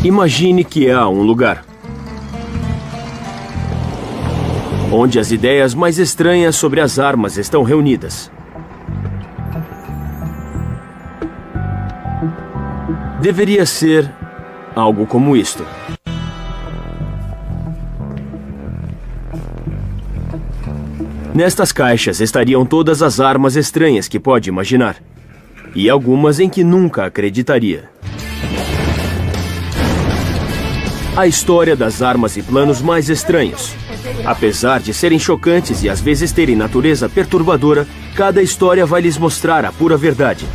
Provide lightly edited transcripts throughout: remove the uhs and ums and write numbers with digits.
Imagine que há um lugar onde as ideias mais estranhas sobre as armas estão reunidas. Deveria ser algo como isto. Nestas caixas estariam todas as armas estranhas que pode imaginar. E algumas em que nunca acreditaria. A história das armas e planos mais estranhos. Apesar de serem chocantes e às vezes terem natureza perturbadora, cada história vai lhes mostrar a pura verdade.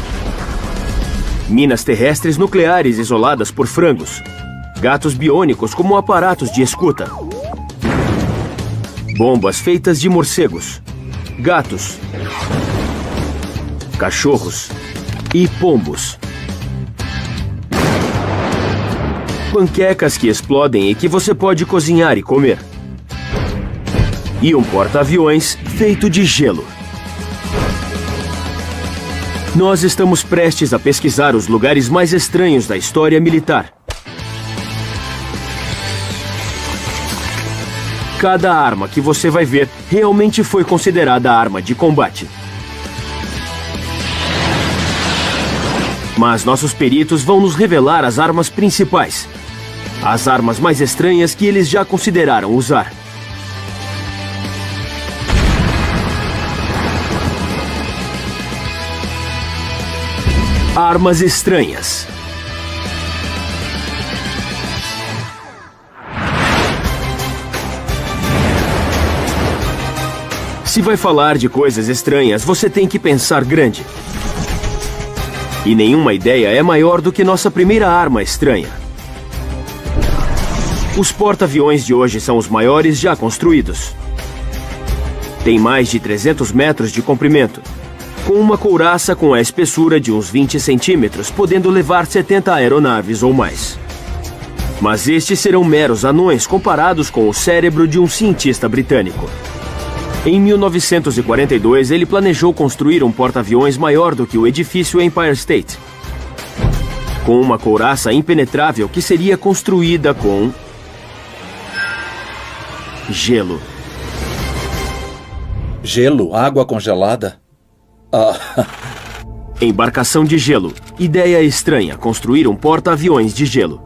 Minas terrestres nucleares isoladas por frangos. Gatos biônicos como aparatos de escuta. Bombas feitas de morcegos. Gatos. Cachorros. E pombos. Panquecas que explodem e que você pode cozinhar e comer. E um porta-aviões feito de gelo. Nós estamos prestes a pesquisar os lugares mais estranhos da história militar. Cada arma que você vai ver realmente foi considerada arma de combate. Mas nossos peritos vão nos revelar as armas principais. As armas mais estranhas que eles já consideraram usar. Armas estranhas. Se vai falar de coisas estranhas, você tem que pensar grande. E nenhuma ideia é maior do que nossa primeira arma estranha. Os porta-aviões de hoje são os maiores já construídos. Tem mais de 300 metros de comprimento, com uma couraça com a espessura de uns 20 centímetros, podendo levar 70 aeronaves ou mais. Mas estes serão meros anões comparados com o cérebro de um cientista britânico. Em 1942, ele planejou construir um porta-aviões maior do que o edifício Empire State, com uma couraça impenetrável que seria construída com gelo. Gelo? Água congelada? Embarcação de gelo. Ideia estranha, construir um porta-aviões de gelo.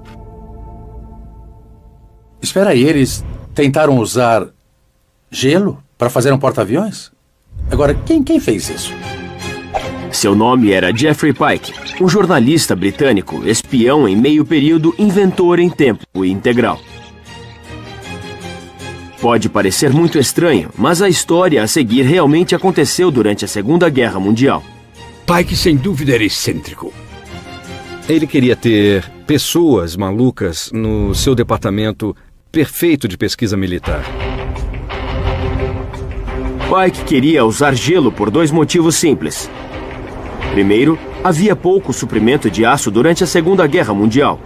Espera aí, eles tentaram usar gelo para fazer um porta-aviões? Agora, quem fez isso? Seu nome era Jeffrey Pike, um jornalista britânico, espião em meio período, inventor em tempo integral. Pode parecer muito estranho, mas a história a seguir realmente aconteceu durante a Segunda Guerra Mundial. Pike, sem dúvida, era excêntrico. Ele queria ter pessoas malucas no seu departamento perfeito de pesquisa militar. Pike queria usar gelo por dois motivos simples. Primeiro, havia pouco suprimento de aço durante a Segunda Guerra Mundial.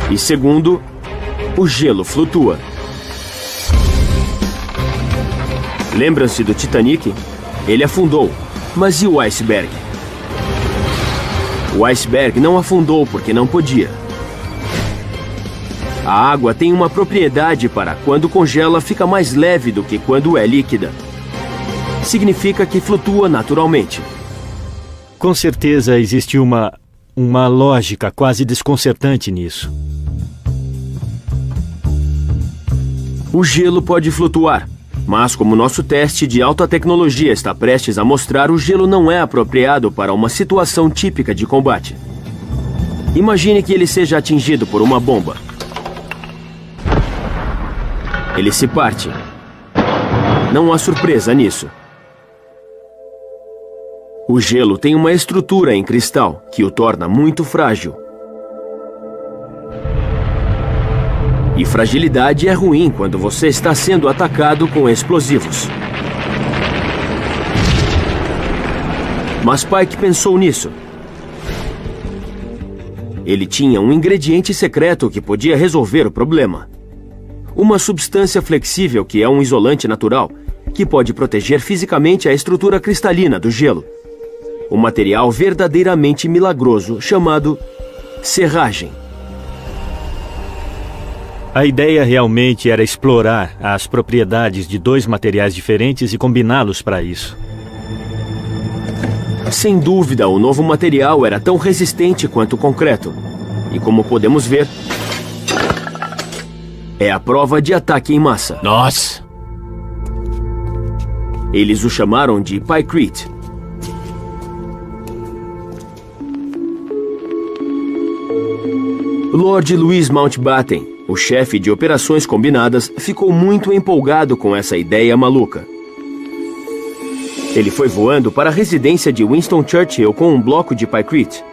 E segundo, o gelo flutua. Lembram-se do Titanic? Ele afundou. Mas e o iceberg? O iceberg não afundou porque não podia. A água tem uma propriedade para, quando congela, fica mais leve do que quando é líquida. Significa que flutua naturalmente. Com certeza existe uma lógica quase desconcertante nisso. O gelo pode flutuar, mas como nosso teste de alta tecnologia está prestes a mostrar, o gelo não é apropriado para uma situação típica de combate. Imagine que ele seja atingido por uma bomba. Ele se parte. Não há surpresa nisso. O gelo tem uma estrutura em cristal que o torna muito frágil. E fragilidade é ruim quando você está sendo atacado com explosivos. Mas Pike pensou nisso. Ele tinha um ingrediente secreto que podia resolver o problema. Uma substância flexível que é um isolante natural, que pode proteger fisicamente a estrutura cristalina do gelo. Um material verdadeiramente milagroso chamado serragem. A ideia realmente era explorar as propriedades de dois materiais diferentes e combiná-los para isso. Sem dúvida, o novo material era tão resistente quanto o concreto. E como podemos ver, é a prova de ataque em massa. Nossa! Eles o chamaram de Pykrete. Lord Louis Mountbatten, o chefe de operações combinadas, ficou muito empolgado com essa ideia maluca. Ele foi voando para a residência de Winston Churchill com um bloco de Pykrete,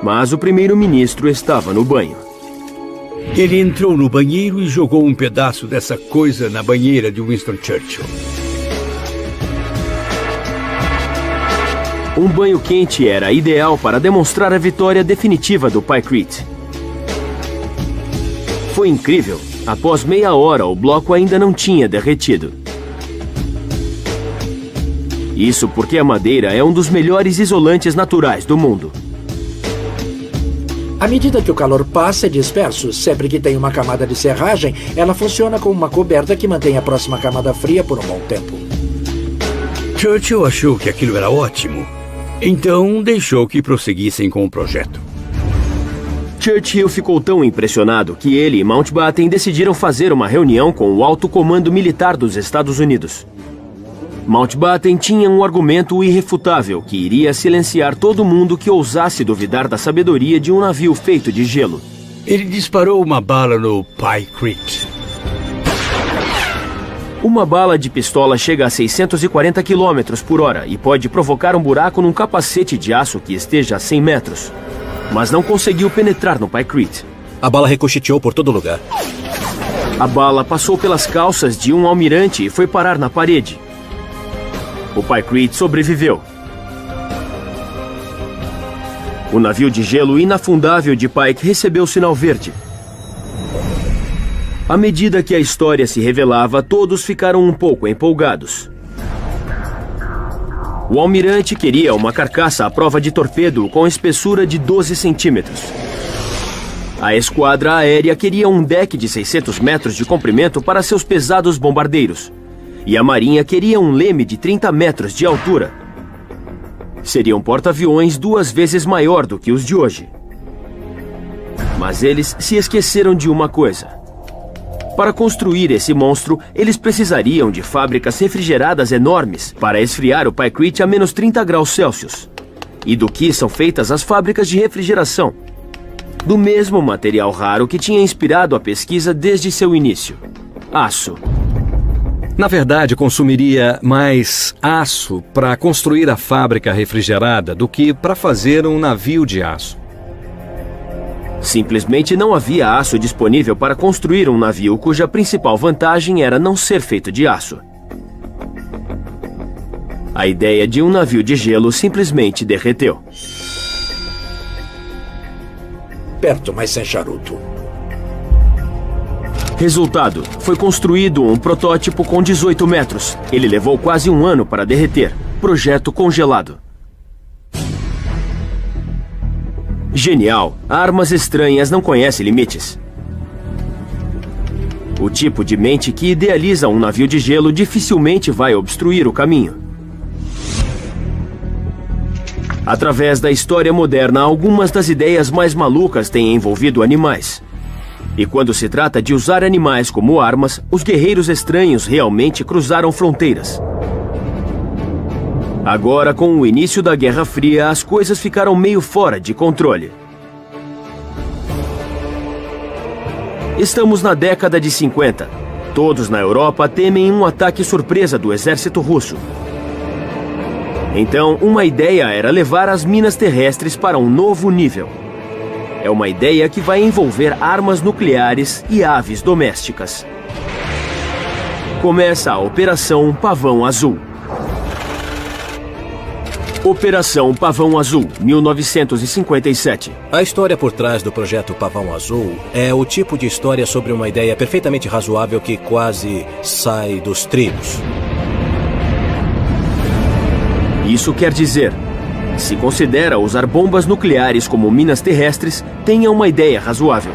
mas o primeiro-ministro estava no banho. Ele entrou no banheiro e jogou um pedaço dessa coisa na banheira de Winston Churchill. Um banho quente era ideal para demonstrar a vitória definitiva do Pykrete. Foi incrível. Após meia hora, o bloco ainda não tinha derretido. Isso porque a madeira é um dos melhores isolantes naturais do mundo. À medida que o calor passa, é disperso. Sempre que tem uma camada de serragem, ela funciona como uma coberta que mantém a próxima camada fria por um bom tempo. Churchill achou que aquilo era ótimo, então deixou que prosseguissem com o projeto. Churchill ficou tão impressionado que ele e Mountbatten decidiram fazer uma reunião com o alto comando militar dos Estados Unidos. Mountbatten tinha um argumento irrefutável que iria silenciar todo mundo que ousasse duvidar da sabedoria de um navio feito de gelo. Ele disparou uma bala no Pykrete. Uma bala de pistola chega a 640 km por hora e pode provocar um buraco num capacete de aço que esteja a 100 metros. Mas não conseguiu penetrar no Pykrete. A bala ricocheteou por todo lugar. A bala passou pelas calças de um almirante e foi parar na parede. O Pykrete sobreviveu. O navio de gelo inafundável de Pike recebeu sinal verde. À medida que a história se revelava, todos ficaram um pouco empolgados. O almirante queria uma carcaça à prova de torpedo com espessura de 12 centímetros. A esquadra aérea queria um deck de 600 metros de comprimento para seus pesados bombardeiros. E a marinha queria um leme de 30 metros de altura. Seria um porta-aviões 2 vezes maior do que os de hoje. Mas eles se esqueceram de uma coisa. Para construir esse monstro, eles precisariam de fábricas refrigeradas enormes para esfriar o Pykrete a menos 30 graus Celsius. E do que são feitas as fábricas de refrigeração? Do mesmo material raro que tinha inspirado a pesquisa desde seu início: aço. Na verdade, consumiria mais aço para construir a fábrica refrigerada do que para fazer um navio de aço. Simplesmente não havia aço disponível para construir um navio cuja principal vantagem era não ser feito de aço. A ideia de um navio de gelo simplesmente derreteu. Perto, mas sem charuto. Resultado, foi construído um protótipo com 18 metros. Ele levou quase um ano para derreter. Projeto congelado. Genial. Armas estranhas não conhecem limites. O tipo de mente que idealiza um navio de gelo dificilmente vai obstruir o caminho. Através da história moderna, algumas das ideias mais malucas têm envolvido animais. E quando se trata de usar animais como armas, os guerreiros estranhos realmente cruzaram fronteiras. Agora, com o início da Guerra Fria, as coisas ficaram meio fora de controle. Estamos na década de 50. Todos na Europa temem um ataque surpresa do exército russo. Então, uma ideia era levar as minas terrestres para um novo nível. É uma ideia que vai envolver armas nucleares e aves domésticas. Começa a Operação Pavão Azul. Operação Pavão Azul, 1957. A história por trás do projeto Pavão Azul é o tipo de história sobre uma ideia perfeitamente razoável que quase sai dos trilhos. Isso quer dizer, Se considera usar bombas nucleares como minas terrestres, tenha uma ideia razoável.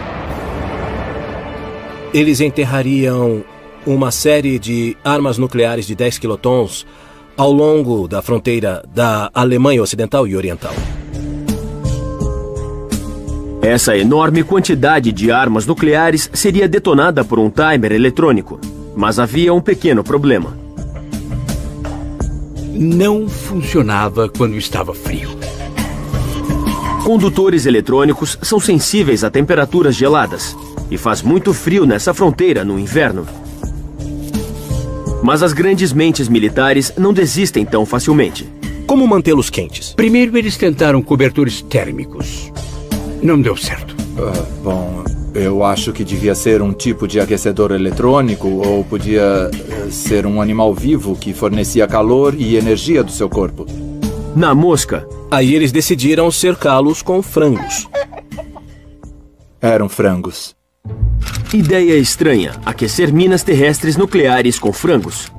Eles enterrariam uma série de armas nucleares de 10 quilotons ao longo da fronteira da Alemanha Ocidental e Oriental. Essa enorme quantidade de armas nucleares seria detonada por um timer eletrônico. Mas havia um pequeno problema. Não funcionava quando estava frio. Condutores eletrônicos são sensíveis a temperaturas geladas. E faz muito frio nessa fronteira no inverno. Mas as grandes mentes militares não desistem tão facilmente. Como mantê-los quentes? Primeiro eles tentaram cobertores térmicos. Não deu certo. Bom, eu acho que devia ser um tipo de aquecedor eletrônico ou podia ser um animal vivo que fornecia calor e energia do seu corpo. Na mosca. Aí eles decidiram cercá-los com frangos. Eram frangos. Ideia estranha, aquecer minas terrestres nucleares com frangos.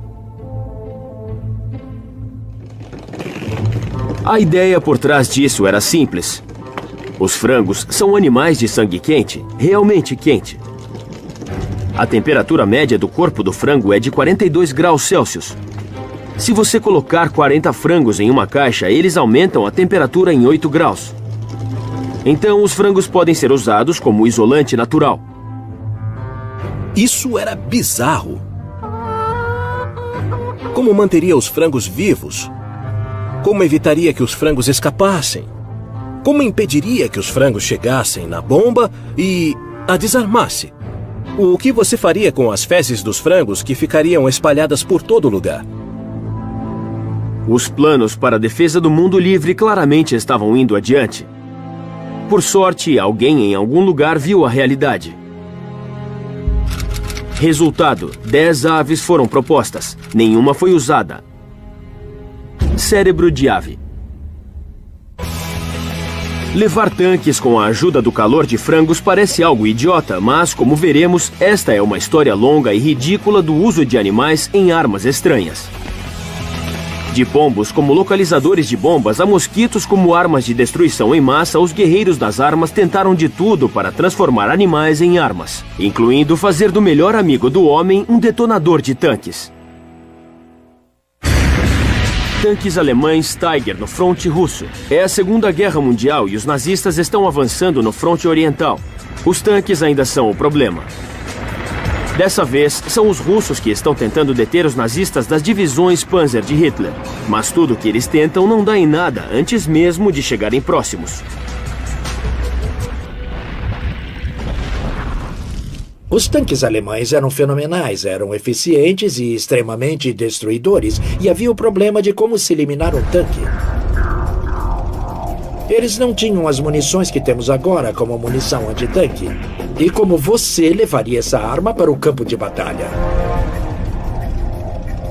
A ideia por trás disso era simples. Os frangos são animais de sangue quente, realmente quente. A temperatura média do corpo do frango é de 42 graus Celsius. Se você colocar 40 frangos em uma caixa, eles aumentam a temperatura em 8 graus. Então, os frangos podem ser usados como isolante natural. Isso era bizarro. Como manteria os frangos vivos? Como evitaria que os frangos escapassem? Como impediria que os frangos chegassem na bomba e a desarmasse? O que você faria com as fezes dos frangos que ficariam espalhadas por todo lugar? Os planos para a defesa do mundo livre claramente estavam indo adiante. Por sorte, alguém em algum lugar viu a realidade. Resultado: 10 aves foram propostas. Nenhuma foi usada. Cérebro de ave. Levar tanques com a ajuda do calor de frangos parece algo idiota, mas, como veremos, esta é uma história longa e ridícula do uso de animais em armas estranhas. De pombos como localizadores de bombas a mosquitos como armas de destruição em massa, os guerreiros das armas tentaram de tudo para transformar animais em armas, incluindo fazer do melhor amigo do homem um detonador de tanques. Tanques alemães Tiger no fronte russo. É a Segunda Guerra Mundial e os nazistas estão avançando no fronte oriental. Os tanques ainda são o problema. Dessa vez, são os russos que estão tentando deter os nazistas das divisões Panzer de Hitler. Mas tudo que eles tentam não dá em nada antes mesmo de chegarem próximos. Os tanques alemães eram fenomenais, eram eficientes e extremamente destruidores, e havia o problema de como se eliminar um tanque. Eles não tinham as munições que temos agora como munição antitanque. E como você levaria essa arma para o campo de batalha?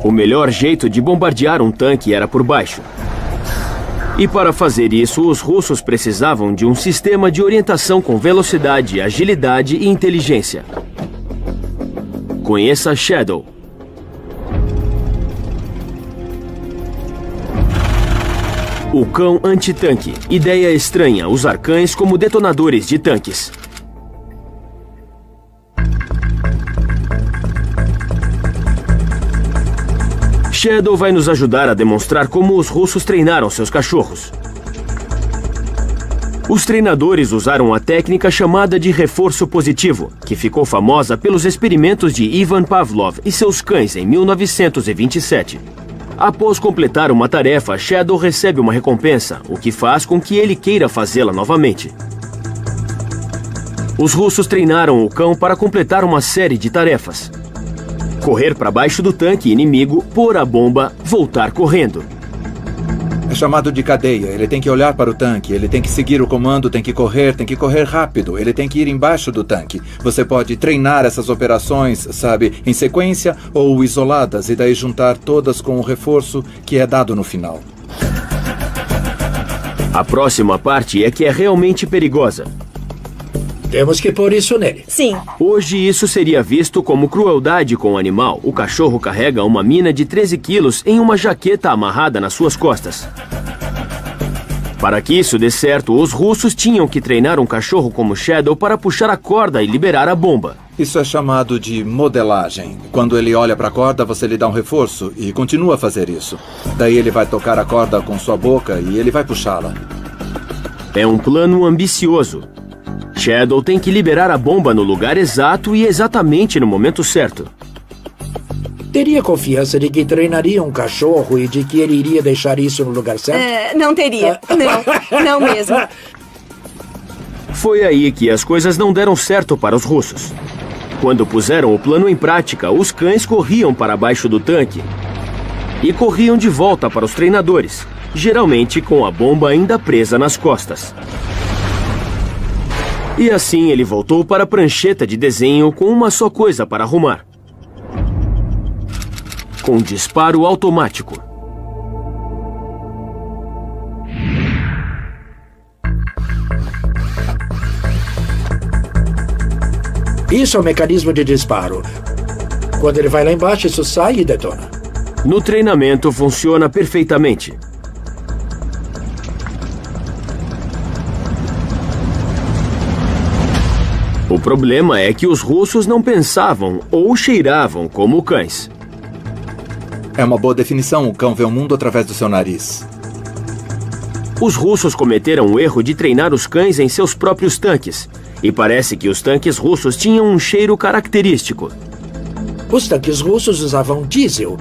O melhor jeito de bombardear um tanque era por baixo. E para fazer isso, os russos precisavam de um sistema de orientação com velocidade, agilidade e inteligência. Conheça Shadow. O cão antitanque. Ideia estranha, usar cães como detonadores de tanques. Shadow vai nos ajudar a demonstrar como os russos treinaram seus cachorros. Os treinadores usaram a técnica chamada de reforço positivo, que ficou famosa pelos experimentos de Ivan Pavlov e seus cães em 1927. Após completar uma tarefa, Shadow recebe uma recompensa, o que faz com que ele queira fazê-la novamente. Os russos treinaram o cão para completar uma série de tarefas. Correr para baixo do tanque inimigo, pôr a bomba, voltar correndo. É chamado de cadeia. Ele tem que olhar para o tanque, ele tem que seguir o comando, tem que correr rápido, ele tem que ir embaixo do tanque. Você pode treinar essas operações, sabe, em sequência ou isoladas, e daí juntar todas com o reforço que é dado no final. A próxima parte é que é realmente perigosa. Temos que pôr isso nele. Sim. Hoje isso seria visto como crueldade com o animal. O cachorro carrega uma mina de 13 quilos em uma jaqueta amarrada nas suas costas. Para que isso dê certo, os russos tinham que treinar um cachorro como Shadow para puxar a corda e liberar a bomba. Isso é chamado de modelagem. Quando ele olha para a corda, você lhe dá um reforço e continua a fazer isso. Daí ele vai tocar a corda com sua boca e ele vai puxá-la. É um plano ambicioso. Shadow tem que liberar a bomba no lugar exato e exatamente no momento certo. Teria confiança de que treinaria um cachorro e de que ele iria deixar isso no lugar certo? Não teria. Não mesmo. Foi aí que as coisas não deram certo para os russos. Quando puseram o plano em prática, os cães corriam para baixo do tanque e corriam de volta para os treinadores, geralmente com a bomba ainda presa nas costas. E assim ele voltou para a prancheta de desenho com uma só coisa para arrumar: com disparo automático. Isso é o mecanismo de disparo. Quando ele vai lá embaixo, isso sai e detona. No treinamento funciona perfeitamente. O problema é que os russos não pensavam ou cheiravam como cães. É uma boa definição. O cão vê o mundo através do seu nariz. Os russos cometeram o erro de treinar os cães em seus próprios tanques. E parece que os tanques russos tinham um cheiro característico. Os tanques russos usavam diesel.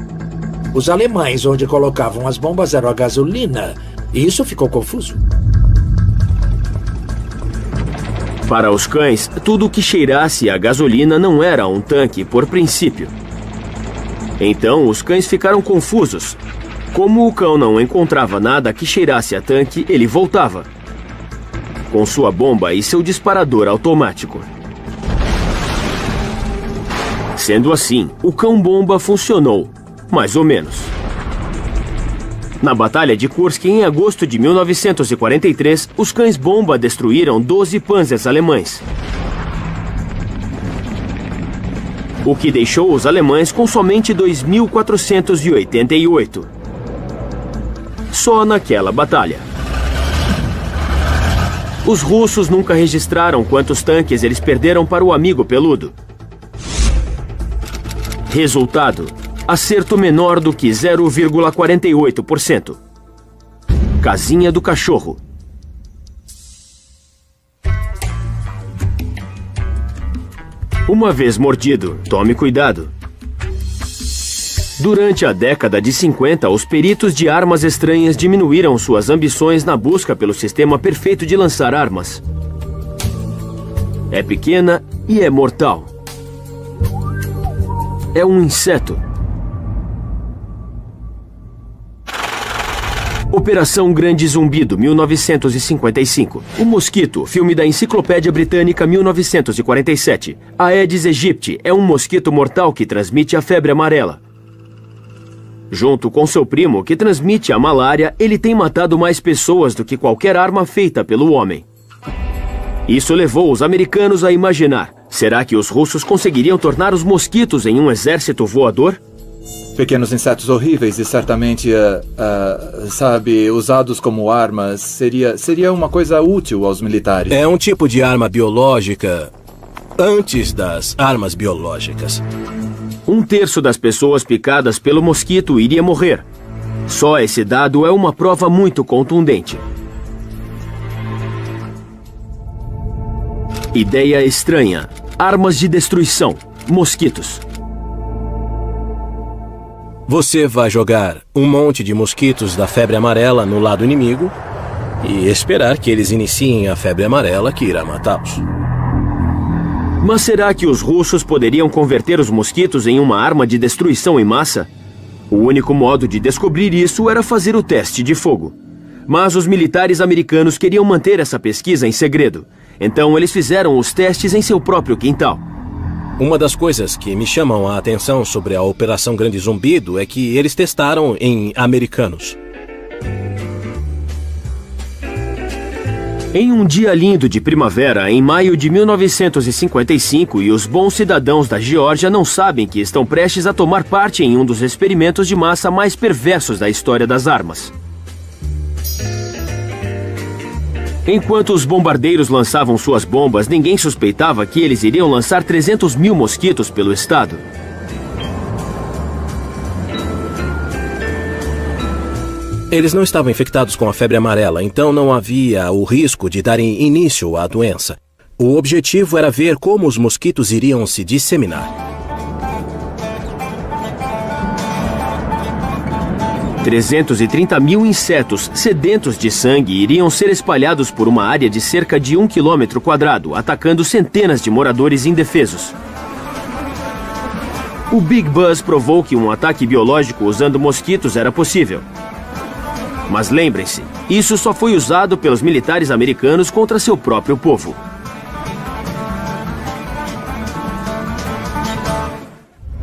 Os alemães, onde colocavam as bombas, eram a gasolina. E isso ficou confuso. Para os cães, tudo que cheirasse a gasolina não era um tanque por princípio. Então, os cães ficaram confusos. Como o cão não encontrava nada que cheirasse a tanque, ele voltava com sua bomba e seu disparador automático. Sendo assim, o cão-bomba funcionou, mais ou menos. Na Batalha de Kursk, em agosto de 1943, os cães-bomba destruíram 12 panzers alemães, o que deixou os alemães com somente 2.488. Só naquela batalha. Os russos nunca registraram quantos tanques eles perderam para o amigo peludo. Resultado: acerto menor do que 0,48%. Casinha do cachorro. Uma vez mordido, tome cuidado. Durante a década de 50, os peritos de armas estranhas diminuíram suas ambições na busca pelo sistema perfeito de lançar armas. É pequena e é mortal. É um inseto. Operação Grande Zumbido, 1955. O Mosquito, filme da Enciclopédia Britânica, 1947. A Aedes aegypti é um mosquito mortal que transmite a febre amarela. Junto com seu primo, que transmite a malária, ele tem matado mais pessoas do que qualquer arma feita pelo homem. Isso levou os americanos a imaginar: será que os russos conseguiriam tornar os mosquitos em um exército voador? Pequenos insetos horríveis e certamente, usados como armas, seria uma coisa útil aos militares. É um tipo de arma biológica antes das armas biológicas. 1/3 das pessoas picadas pelo mosquito iria morrer. Só esse dado é uma prova muito contundente. Ideia estranha: armas de destruição, mosquitos. Você vai jogar um monte de mosquitos da febre amarela no lado inimigo e esperar que eles iniciem a febre amarela que irá matá-los. Mas será que os russos poderiam converter os mosquitos em uma arma de destruição em massa? O único modo de descobrir isso era fazer o teste de fogo. Mas os militares americanos queriam manter essa pesquisa em segredo. Então eles fizeram os testes em seu próprio quintal. Uma das coisas que me chamam a atenção sobre a Operação Grande Zumbido é que eles testaram em americanos. Em um dia lindo de primavera, em maio de 1955, e os bons cidadãos da Geórgia não sabem que estão prestes a tomar parte em um dos experimentos de massa mais perversos da história das armas. Enquanto os bombardeiros lançavam suas bombas, ninguém suspeitava que eles iriam lançar 300 mil mosquitos pelo estado. Eles não estavam infectados com a febre amarela, então não havia o risco de darem início à doença. O objetivo era ver como os mosquitos iriam se disseminar. 330 mil insetos sedentos de sangue iriam ser espalhados por uma área de cerca de 1 km², atacando centenas de moradores indefesos. O Big Buzz provou que um ataque biológico usando mosquitos era possível. Mas lembrem-se, isso só foi usado pelos militares americanos contra seu próprio povo.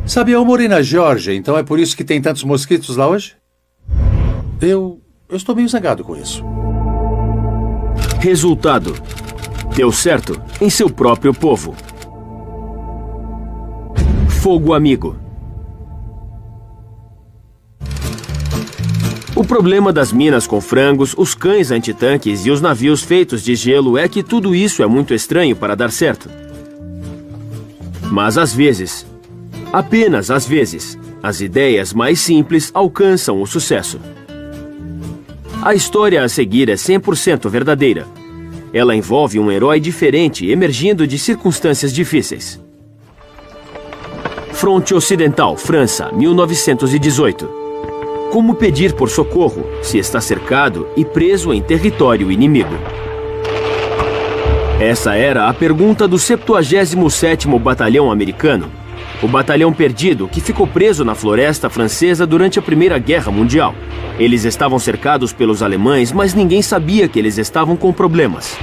Sabe, eu morei na Geórgia, então é por isso que tem tantos mosquitos lá hoje? Eu estou meio zangado com isso. Resultado: deu certo em seu próprio povo. Fogo amigo. O problema das minas com frangos, os cães antitanques e os navios feitos de gelo é que tudo isso é muito estranho para dar certo. Mas às vezes, apenas às vezes, as ideias mais simples alcançam o sucesso. A história a seguir é 100% verdadeira. Ela envolve um herói diferente emergindo de circunstâncias difíceis. Fronte Ocidental, França, 1918. Como pedir por socorro se está cercado e preso em território inimigo? Essa era a pergunta do 77º Batalhão Americano, o batalhão perdido que ficou preso na floresta francesa durante a Primeira Guerra Mundial. Eles estavam cercados pelos alemães, mas ninguém sabia que eles estavam com problemas.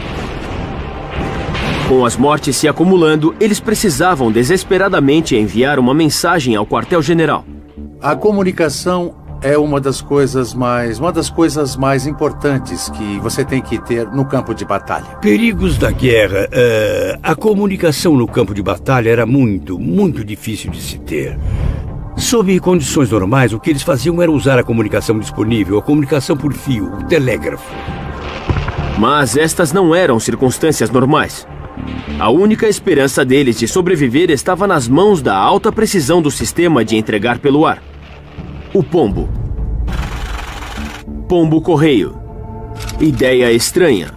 Com as mortes se acumulando, eles precisavam desesperadamente enviar uma mensagem ao quartel-general. A comunicação é uma das coisas mais importantes que você tem que ter no campo de batalha. Perigos da guerra. A comunicação no campo de batalha era muito difícil de se ter. Sob condições normais, o que eles faziam era usar a comunicação disponível, a comunicação por fio, o telégrafo. Mas estas não eram circunstâncias normais. A única esperança deles de sobreviver estava nas mãos da alta precisão do sistema de entregar pelo ar. O pombo. Pombo correio. Ideia estranha.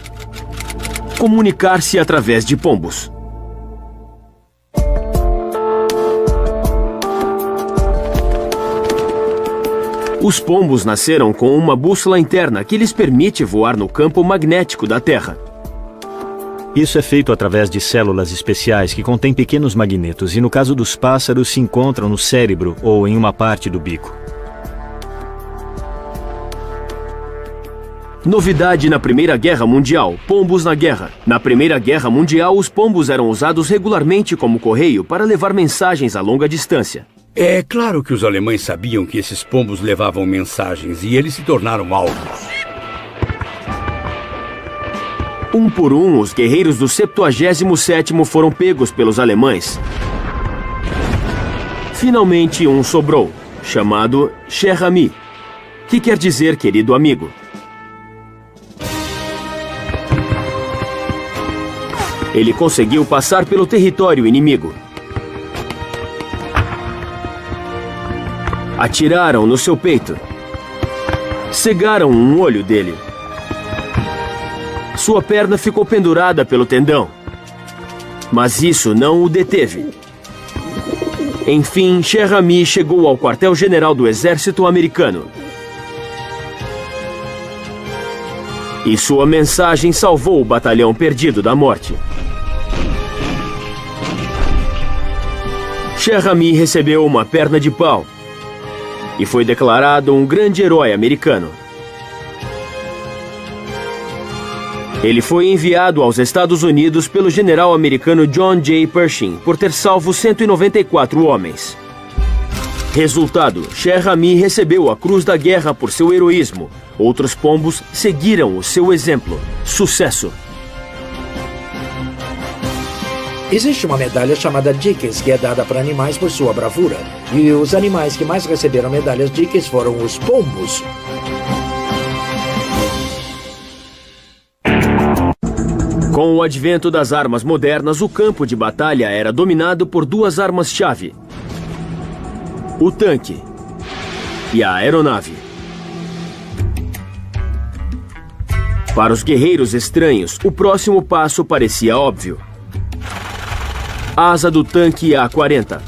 Comunicar-se através de pombos. Os pombos nasceram com uma bússola interna que lhes permite voar no campo magnético da Terra. Isso é feito através de células especiais que contêm pequenos magnetos e, no caso dos pássaros, se encontram no cérebro ou em uma parte do bico. Novidade na Primeira Guerra Mundial, pombos na guerra. Na Primeira Guerra Mundial, os pombos eram usados regularmente como correio para levar mensagens a longa distância. É claro que os alemães sabiam que esses pombos levavam mensagens e eles se tornaram alvos. Um por um, os guerreiros do 77º foram pegos pelos alemães. Finalmente, um sobrou, chamado Cher Ami, que quer dizer querido amigo. Ele conseguiu passar pelo território inimigo. Atiraram no seu peito. Cegaram um olho dele. Sua perna ficou pendurada pelo tendão. Mas isso não o deteve. Enfim, Cher Ami chegou ao quartel-general do exército americano. E sua mensagem salvou o batalhão perdido da morte. Cher Ami recebeu uma perna de pau e foi declarado um grande herói americano. Ele foi enviado aos Estados Unidos pelo general americano John J. Pershing por ter salvo 194 homens. Resultado: Cher Ami recebeu a Cruz da Guerra por seu heroísmo. Outros pombos seguiram o seu exemplo. Sucesso! Existe uma medalha chamada Dickens, que é dada para animais por sua bravura. E os animais que mais receberam medalhas Dickens foram os pombos. Com o advento das armas modernas, o campo de batalha era dominado por duas armas-chave: o tanque e a aeronave. Para os guerreiros estranhos, o próximo passo parecia óbvio. Asa do tanque A-40.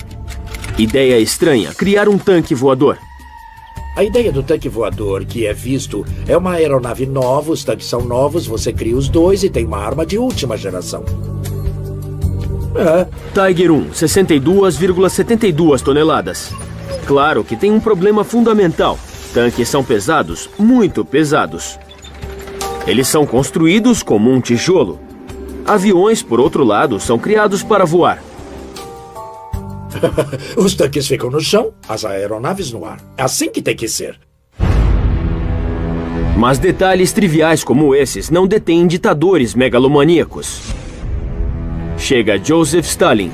Ideia estranha: criar um tanque voador. A ideia do tanque voador que é visto é uma aeronave nova, os tanques são novos, você cria os dois e tem uma arma de última geração. Tiger 1, 62,72 toneladas. Claro que tem um problema fundamental. Tanques são pesados, muito pesados. Eles são construídos como um tijolo. Aviões, por outro lado, são criados para voar. Os tanques ficam no chão, as aeronaves no ar. É assim que tem que ser. Mas detalhes triviais como esses não detêm ditadores megalomaníacos. Chega Joseph Stalin.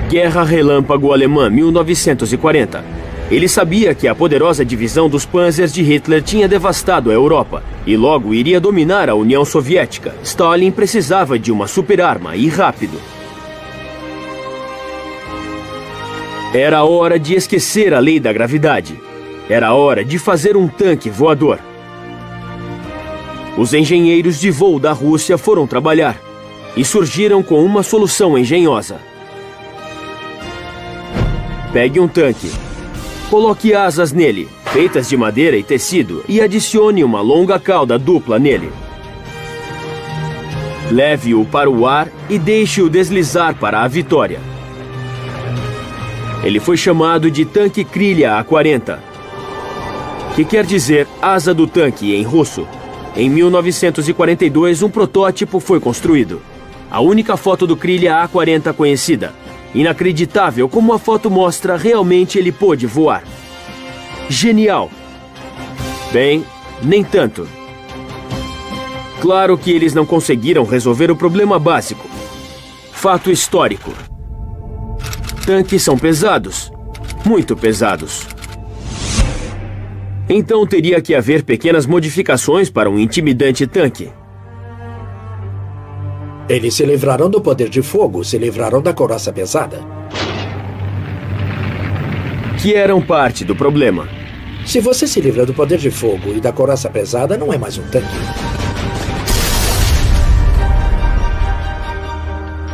Guerra Relâmpago Alemã, 1940. Ele sabia que a poderosa divisão dos Panzers de Hitler tinha devastado a Europa e logo iria dominar a União Soviética. Stalin precisava de uma superarma e rápido. Era hora de esquecer a lei da gravidade. Era hora de fazer um tanque voador. Os engenheiros de voo da Rússia foram trabalhar e surgiram com uma solução engenhosa. Pegue um tanque, coloque asas nele, feitas de madeira e tecido, e adicione uma longa cauda dupla nele. Leve-o para o ar e deixe-o deslizar para a vitória. Ele foi chamado de tanque Krylia A-40, que quer dizer asa do tanque em russo. Em 1942, um protótipo foi construído. A única foto do Krylia A-40 conhecida. Inacreditável como a foto mostra, realmente ele pôde voar. Genial! Bem, nem tanto. Claro que eles não conseguiram resolver o problema básico. Fato histórico. Tanques são pesados. Muito pesados. Então teria que haver pequenas modificações para um intimidante tanque. Eles se livraram do poder de fogo, se livraram da couraça pesada. Que eram parte do problema. Se você se livra do poder de fogo e da couraça pesada, não é mais um tanque.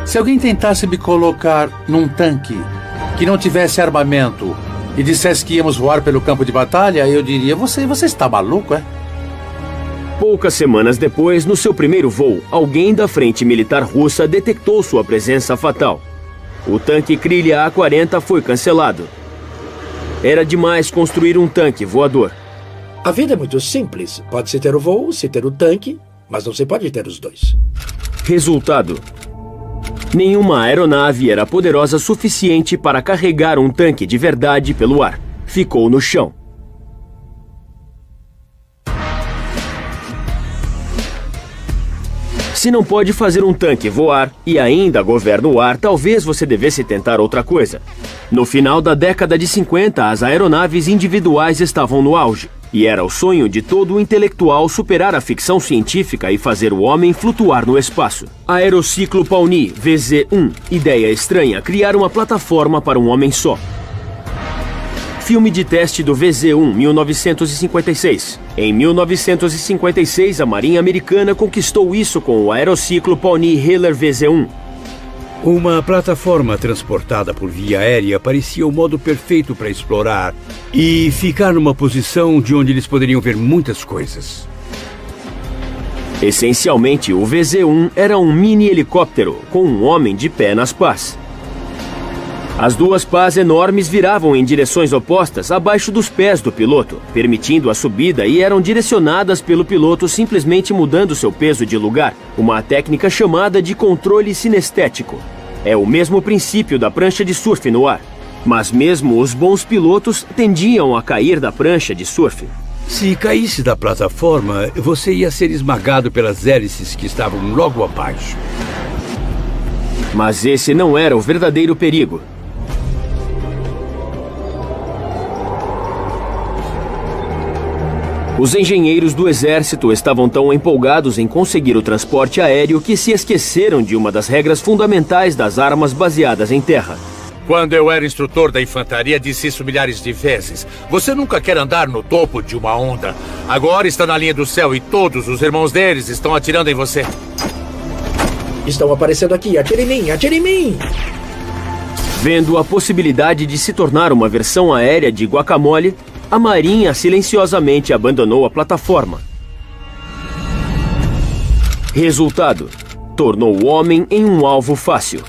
Se alguém tentasse me colocar num tanque que não tivesse armamento e dissesse que íamos voar pelo campo de batalha, eu diria, você está maluco, é? Poucas semanas depois, no seu primeiro voo, alguém da frente militar russa detectou sua presença fatal. O tanque Krylia A-40 foi cancelado. Era demais construir um tanque voador. A vida é muito simples. Pode-se ter o voo, se ter o tanque, mas não se pode ter os dois. Resultado: nenhuma aeronave era poderosa o suficiente para carregar um tanque de verdade pelo ar. Ficou no chão. Se não pode fazer um tanque voar e ainda governa o ar, talvez você devesse tentar outra coisa. No final da década de 50, as aeronaves individuais estavam no auge. E era o sonho de todo intelectual superar a ficção científica e fazer o homem flutuar no espaço. Aerociclo Pawnee VZ-1. Ideia estranha: criar uma plataforma para um homem só. Filme de teste do VZ-1, 1956. Em 1956, a Marinha Americana conquistou isso com o aerociclo Pawnee Hiller VZ-1. Uma plataforma transportada por via aérea parecia o modo perfeito para explorar e ficar numa posição de onde eles poderiam ver muitas coisas. Essencialmente, o VZ-1 era um mini helicóptero com um homem de pé nas pás. As duas pás enormes viravam em direções opostas abaixo dos pés do piloto, permitindo a subida, e eram direcionadas pelo piloto simplesmente mudando seu peso de lugar, uma técnica chamada de controle sinestético. É o mesmo princípio da prancha de surf no ar, mas mesmo os bons pilotos tendiam a cair da prancha de surf. Se caísse da plataforma, você ia ser esmagado pelas hélices que estavam logo abaixo. Mas esse não era o verdadeiro perigo. Os engenheiros do exército estavam tão empolgados em conseguir o transporte aéreo que se esqueceram de uma das regras fundamentais das armas baseadas em terra. Quando eu era instrutor da infantaria, disse isso milhares de vezes. Você nunca quer andar no topo de uma onda. Agora está na linha do céu e todos os irmãos deles estão atirando em você. Estão aparecendo aqui. Atire em mim, atire em mim! Vendo a possibilidade de se tornar uma versão aérea de Guacamole, a Marinha silenciosamente abandonou a plataforma. Resultado: tornou o homem em um alvo fácil.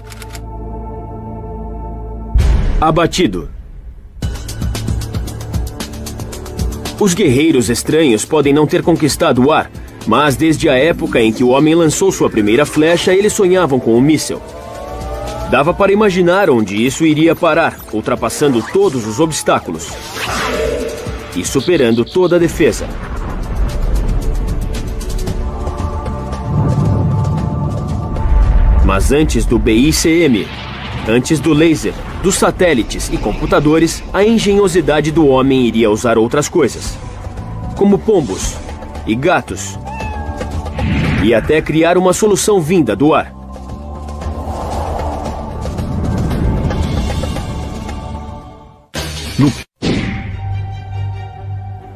Abatido. Os guerreiros estranhos podem não ter conquistado o ar, mas desde a época em que o homem lançou sua primeira flecha, eles sonhavam com um míssil. Dava para imaginar onde isso iria parar, ultrapassando todos os obstáculos e superando toda a defesa. Mas antes do BICM, antes do laser, dos satélites e computadores, a engenhosidade do homem iria usar outras coisas, como pombos e gatos, e até criar uma solução vinda do ar.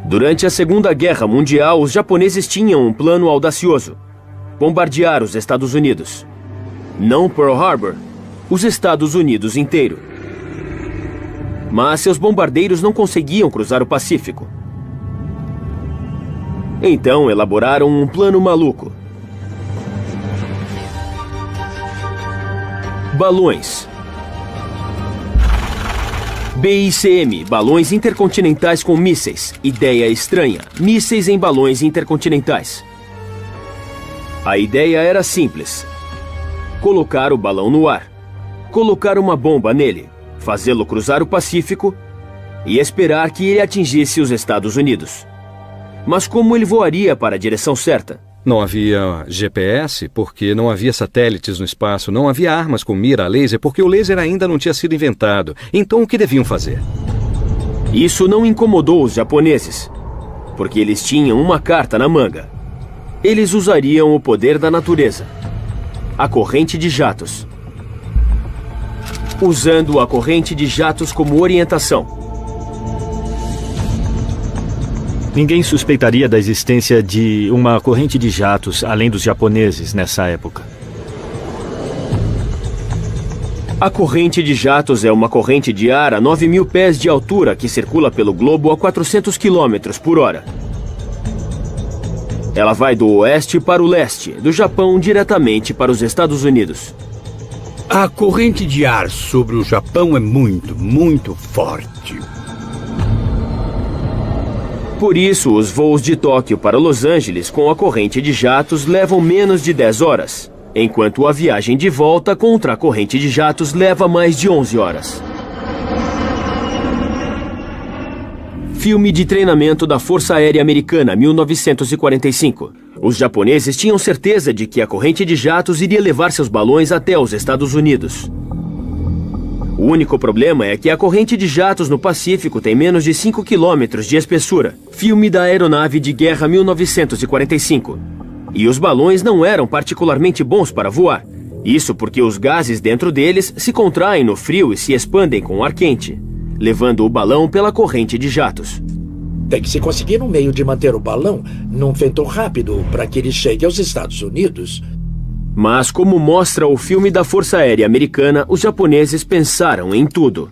Durante a Segunda Guerra Mundial, os japoneses tinham um plano audacioso: bombardear os Estados Unidos. Não Pearl Harbor, os Estados Unidos inteiro. Mas seus bombardeiros não conseguiam cruzar o Pacífico. Então elaboraram um plano maluco. Balões. BICM, balões intercontinentais com mísseis. Ideia estranha, mísseis em balões intercontinentais. A ideia era simples: colocar o balão no ar, colocar uma bomba nele, fazê-lo cruzar o Pacífico e esperar que ele atingisse os Estados Unidos. Mas como ele voaria para a direção certa? Não havia GPS, porque não havia satélites no espaço. Não havia armas com mira a laser, porque o laser ainda não tinha sido inventado. Então o que deviam fazer? Isso não incomodou os japoneses, porque eles tinham uma carta na manga. Eles usariam o poder da natureza, a corrente de jatos. Usando a corrente de jatos como orientação. Ninguém suspeitaria da existência de uma corrente de jatos além dos japoneses nessa época. A corrente de jatos é uma corrente de ar a 9.000 pés de altura que circula pelo globo a 400 km por hora. Ela vai do oeste para o leste, do Japão diretamente para os Estados Unidos. A corrente de ar sobre o Japão é muito, muito forte. Por isso, os voos de Tóquio para Los Angeles com a corrente de jatos levam menos de 10 horas, enquanto a viagem de volta contra a corrente de jatos leva mais de 11 horas. Filme de treinamento da Força Aérea Americana, 1945. Os japoneses tinham certeza de que a corrente de jatos iria levar seus balões até os Estados Unidos. O único problema é que a corrente de jatos no Pacífico tem menos de 5 quilômetros de espessura. Filme da Aeronave de Guerra 1945. E os balões não eram particularmente bons para voar. Isso porque os gases dentro deles se contraem no frio e se expandem com ar quente, levando o balão pela corrente de jatos. Tem que se conseguir um meio de manter o balão num vento rápido para que ele chegue aos Estados Unidos. Mas, como mostra o filme da Força Aérea Americana, os japoneses pensaram em tudo.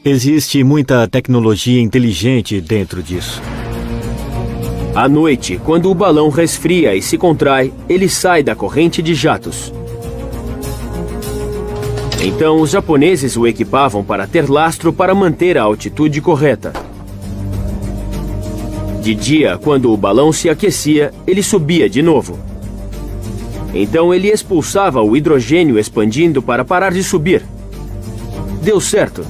Existe muita tecnologia inteligente dentro disso. À noite, quando o balão resfria e se contrai, ele sai da corrente de jatos. Então, os japoneses o equipavam para ter lastro para manter a altitude correta. De dia, quando o balão se aquecia, ele subia de novo. Então ele expulsava o hidrogênio expandindo para parar de subir. Deu certo.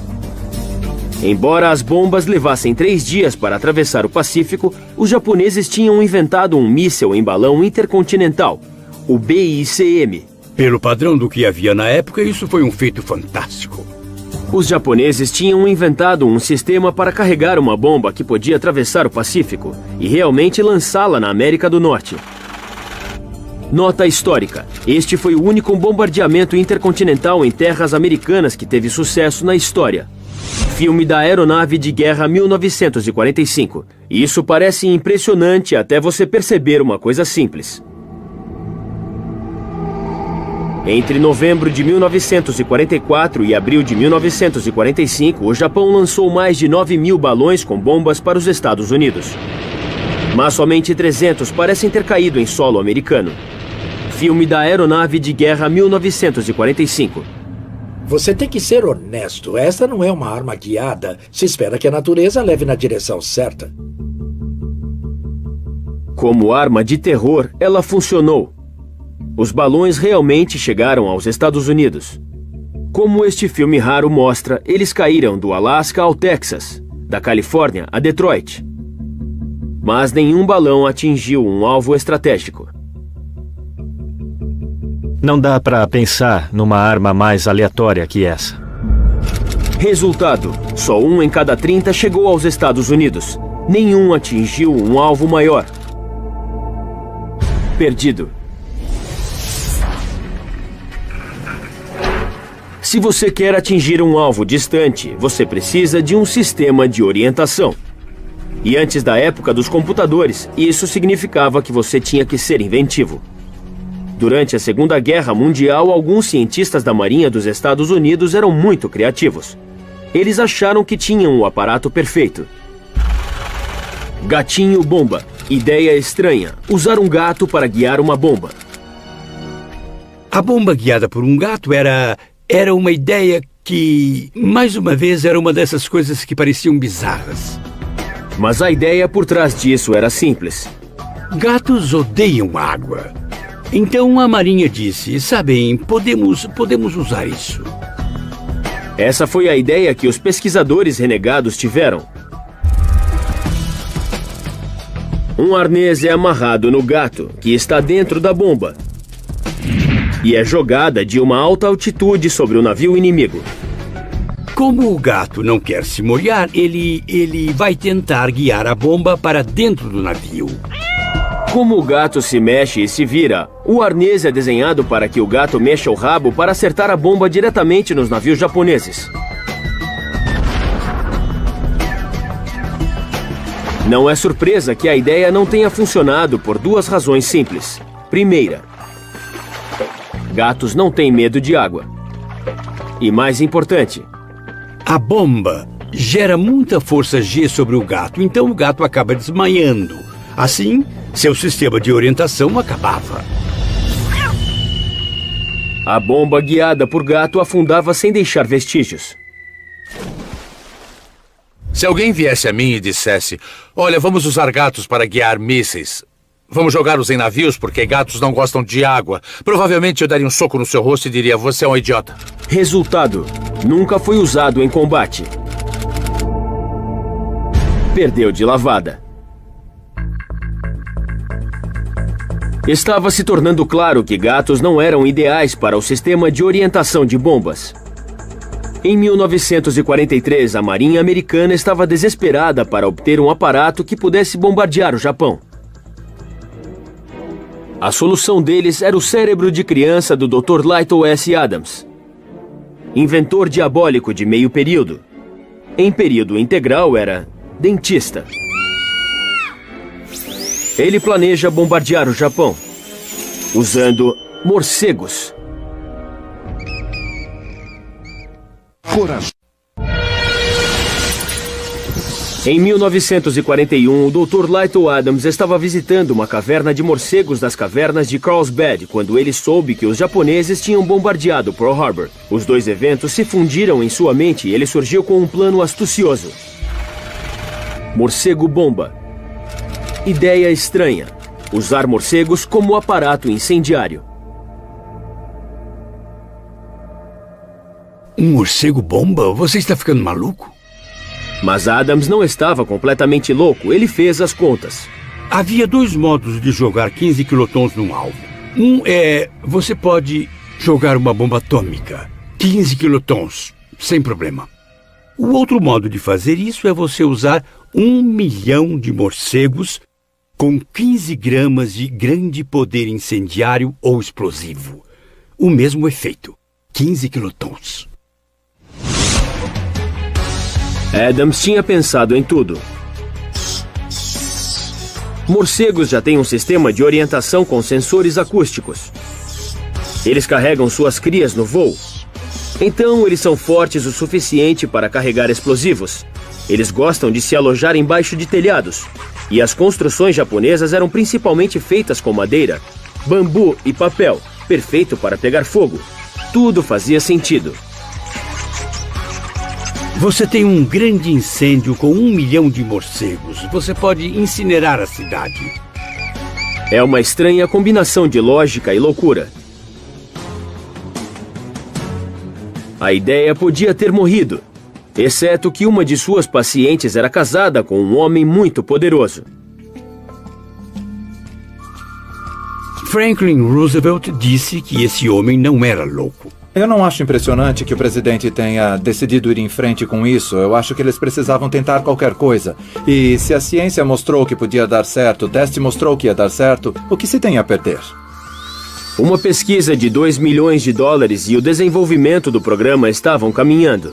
Embora as bombas levassem 3 dias para atravessar o Pacífico, os japoneses tinham inventado um míssil em balão intercontinental, o BICM. Pelo padrão do que havia na época, isso foi um feito fantástico. Os japoneses tinham inventado um sistema para carregar uma bomba que podia atravessar o Pacífico e realmente lançá-la na América do Norte. Nota histórica: este foi o único bombardeamento intercontinental em terras americanas que teve sucesso na história. Filme da Aeronave de Guerra 1945. Isso parece impressionante até você perceber uma coisa simples. Entre novembro de 1944 e abril de 1945, o Japão lançou mais de 9.000 balões com bombas para os Estados Unidos. Mas somente 300 parecem ter caído em solo americano. Filme da Aeronave de Guerra 1945. Você tem que ser honesto. Esta não é uma arma guiada. Se espera que a natureza leve na direção certa. Como arma de terror, ela funcionou. Os balões realmente chegaram aos Estados Unidos. Como este filme raro mostra, eles caíram do Alasca ao Texas, da Califórnia a Detroit. Mas nenhum balão atingiu um alvo estratégico. Não dá para pensar numa arma mais aleatória que essa. Resultado: só 1 em cada 30 chegou aos Estados Unidos. Nenhum atingiu um alvo maior. Perdido. Se você quer atingir um alvo distante, você precisa de um sistema de orientação. E antes da época dos computadores, isso significava que você tinha que ser inventivo. Durante a Segunda Guerra Mundial, alguns cientistas da Marinha dos Estados Unidos eram muito criativos. Eles acharam que tinham o aparato perfeito. Gatinho bomba. Ideia estranha: usar um gato para guiar uma bomba. A bomba guiada por um gato era uma ideia que, mais uma vez, era uma dessas coisas que pareciam bizarras. Mas a ideia por trás disso era simples. Gatos odeiam água. Então a Marinha disse: sabem, podemos usar isso. Essa foi a ideia que os pesquisadores renegados tiveram. Um arnês é amarrado no gato, que está dentro da bomba, e é jogada de uma alta altitude sobre o navio inimigo. Como o gato não quer se molhar, ele vai tentar guiar a bomba para dentro do navio. Como o gato se mexe e se vira, o arnês é desenhado para que o gato mexa o rabo para acertar a bomba diretamente nos navios japoneses. Não é surpresa que a ideia não tenha funcionado por 2 razões simples. Primeira, gatos não têm medo de água. E mais importante, a bomba gera muita força G sobre o gato, então o gato acaba desmaiando. Assim, seu sistema de orientação acabava. A bomba guiada por gato afundava sem deixar vestígios. Se alguém viesse a mim e dissesse: olha, vamos usar gatos para guiar mísseis, vamos jogá-los em navios porque gatos não gostam de água, provavelmente eu daria um soco no seu rosto e diria: você é um idiota. Resultado: nunca foi usado em combate. Perdeu de lavada. Estava se tornando claro que gatos não eram ideais para o sistema de orientação de bombas. Em 1943, a Marinha Americana estava desesperada para obter um aparato que pudesse bombardear o Japão. A solução deles era o cérebro de criança do Dr. Lytle S. Adams, inventor diabólico de meio período. Em período integral era dentista. Ele planeja bombardear o Japão usando morcegos. Em 1941, o Dr. Lytle Adams estava visitando uma caverna de morcegos das cavernas de Carlsbad quando ele soube que os japoneses tinham bombardeado Pearl Harbor. Os 2 eventos se fundiram em sua mente e ele surgiu com um plano astucioso. Morcego bomba. Ideia estranha: usar morcegos como aparato incendiário. Um morcego bomba? Você está ficando maluco? Mas Adams não estava completamente louco, ele fez as contas. Havia 2 modos de jogar 15 quilotons num alvo. Um é: você pode jogar uma bomba atômica. 15 quilotons. sem problema. O outro modo de fazer isso é você usar 1 milhão de morcegos com 15 gramas de grande poder incendiário ou explosivo. O mesmo efeito, 15 quilotons. Adams tinha pensado em tudo. Morcegos já têm um sistema de orientação com sensores acústicos. Eles carregam suas crias no voo. Então, eles são fortes o suficiente para carregar explosivos. Eles gostam de se alojar embaixo de telhados. E as construções japonesas eram principalmente feitas com madeira, bambu e papel, perfeito para pegar fogo. Tudo fazia sentido. Você tem um grande incêndio com 1 milhão de morcegos. Você pode incinerar a cidade. É uma estranha combinação de lógica e loucura. A ideia podia ter morrido, exceto que uma de suas pacientes era casada com um homem muito poderoso. Franklin Roosevelt disse que esse homem não era louco. Eu não acho impressionante que o presidente tenha decidido ir em frente com isso. Eu acho que eles precisavam tentar qualquer coisa. E se a ciência mostrou que podia dar certo, o teste mostrou que ia dar certo, o que se tem a perder? Uma pesquisa de $2 milhões e o desenvolvimento do programa estavam caminhando.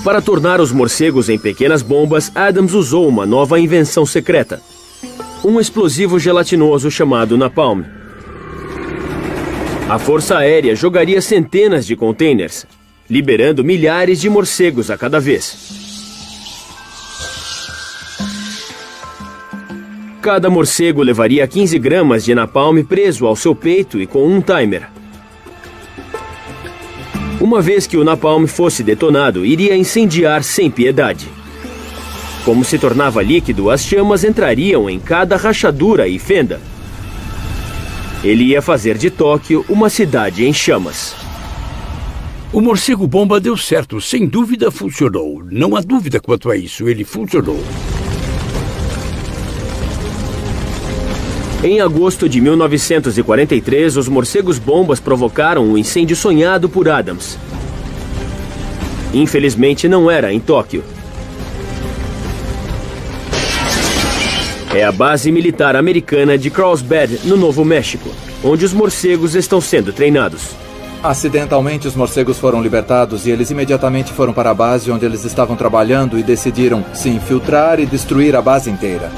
Para tornar os morcegos em pequenas bombas, Adams usou uma nova invenção secreta. Um explosivo gelatinoso chamado napalm. A Força Aérea jogaria centenas de containers, liberando milhares de morcegos a cada vez. Cada morcego levaria 15 gramas de napalm preso ao seu peito e com um timer. Uma vez que o napalm fosse detonado, iria incendiar sem piedade. Como se tornava líquido, as chamas entrariam em cada rachadura e fenda. Ele ia fazer de Tóquio uma cidade em chamas. O morcego-bomba deu certo, sem dúvida funcionou. Não há dúvida quanto a isso, ele funcionou. Em agosto de 1943, os morcegos-bombas provocaram um incêndio sonhado por Adams. Infelizmente, não era em Tóquio. É a base militar americana de Carlsbad, no Novo México, onde os morcegos estão sendo treinados. Acidentalmente, os morcegos foram libertados e eles imediatamente foram para a base onde eles estavam trabalhando e decidiram se infiltrar e destruir a base inteira.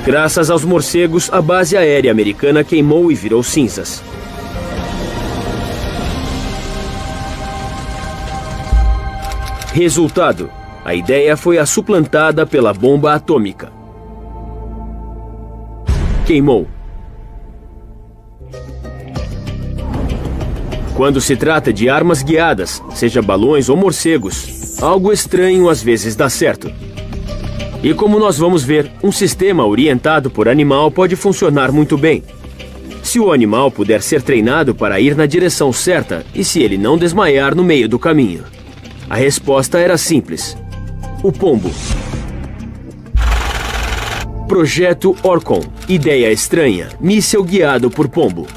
Graças aos morcegos, a base aérea americana queimou e virou cinzas. Resultado: a ideia foi suplantada pela bomba atômica. Queimou. Quando se trata de armas guiadas, seja balões ou morcegos, algo estranho às vezes dá certo. E como nós vamos ver, um sistema orientado por animal pode funcionar muito bem. Se o animal puder ser treinado para ir na direção certa e se ele não desmaiar no meio do caminho. A resposta era simples. O pombo. Projeto Orcon. Ideia estranha. Míssil guiado por pombo.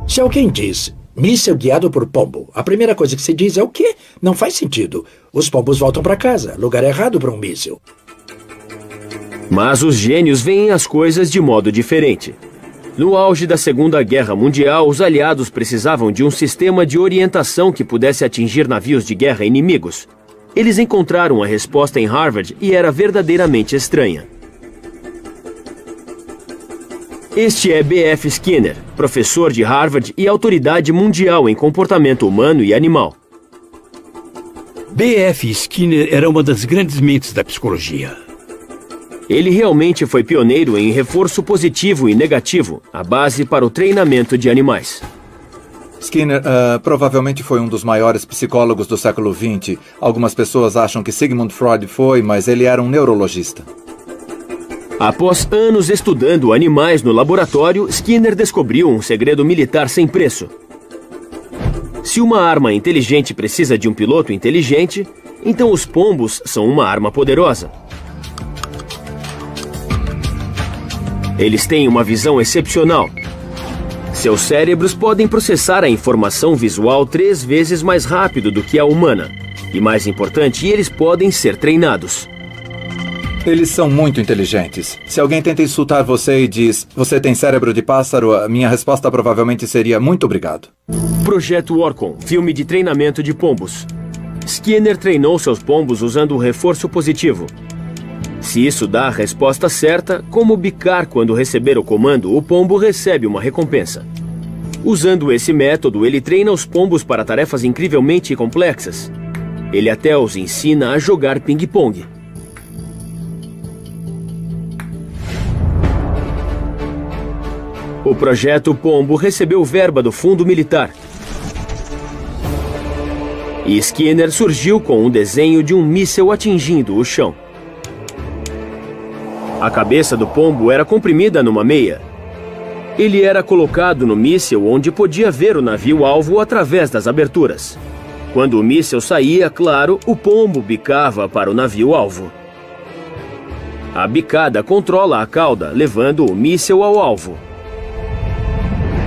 Se alguém diz míssil guiado por pombo, a primeira coisa que se diz é o quê? Não faz sentido. Os pombos voltam para casa. Lugar errado para um míssil. Mas os gênios veem as coisas de modo diferente. No auge da Segunda Guerra Mundial, os aliados precisavam de um sistema de orientação que pudesse atingir navios de guerra inimigos. Eles encontraram a resposta em Harvard e era verdadeiramente estranha. Este é B.F. Skinner, professor de Harvard e autoridade mundial em comportamento humano e animal. B.F. Skinner era uma das grandes mentes da psicologia. Ele realmente foi pioneiro em reforço positivo e negativo, a base para o treinamento de animais. Skinner provavelmente foi um dos maiores psicólogos do século XX. Algumas pessoas acham que Sigmund Freud foi, mas ele era um neurologista. Após anos estudando animais no laboratório, Skinner descobriu um segredo militar sem preço. Se uma arma inteligente precisa de um piloto inteligente, então os pombos são uma arma poderosa. Eles têm uma visão excepcional. Seus cérebros podem processar a informação visual 3 vezes mais rápido do que a humana. E mais importante, eles podem ser treinados. Eles são muito inteligentes. Se alguém tenta insultar você e diz, você tem cérebro de pássaro, a minha resposta provavelmente seria, muito obrigado. Projeto Orcon, filme de treinamento de pombos. Skinner treinou seus pombos usando o reforço positivo. Se isso dá a resposta certa, como bicar quando receber o comando, o pombo recebe uma recompensa. Usando esse método, ele treina os pombos para tarefas incrivelmente complexas. Ele até os ensina a jogar ping-pong. O projeto Pombo recebeu verba do Fundo Militar. E Skinner surgiu com um desenho de um míssil atingindo o chão. A cabeça do pombo era comprimida numa meia. Ele era colocado no míssil onde podia ver o navio-alvo através das aberturas. Quando o míssil saía, claro, o pombo bicava para o navio-alvo. A bicada controla a cauda, levando o míssil ao alvo.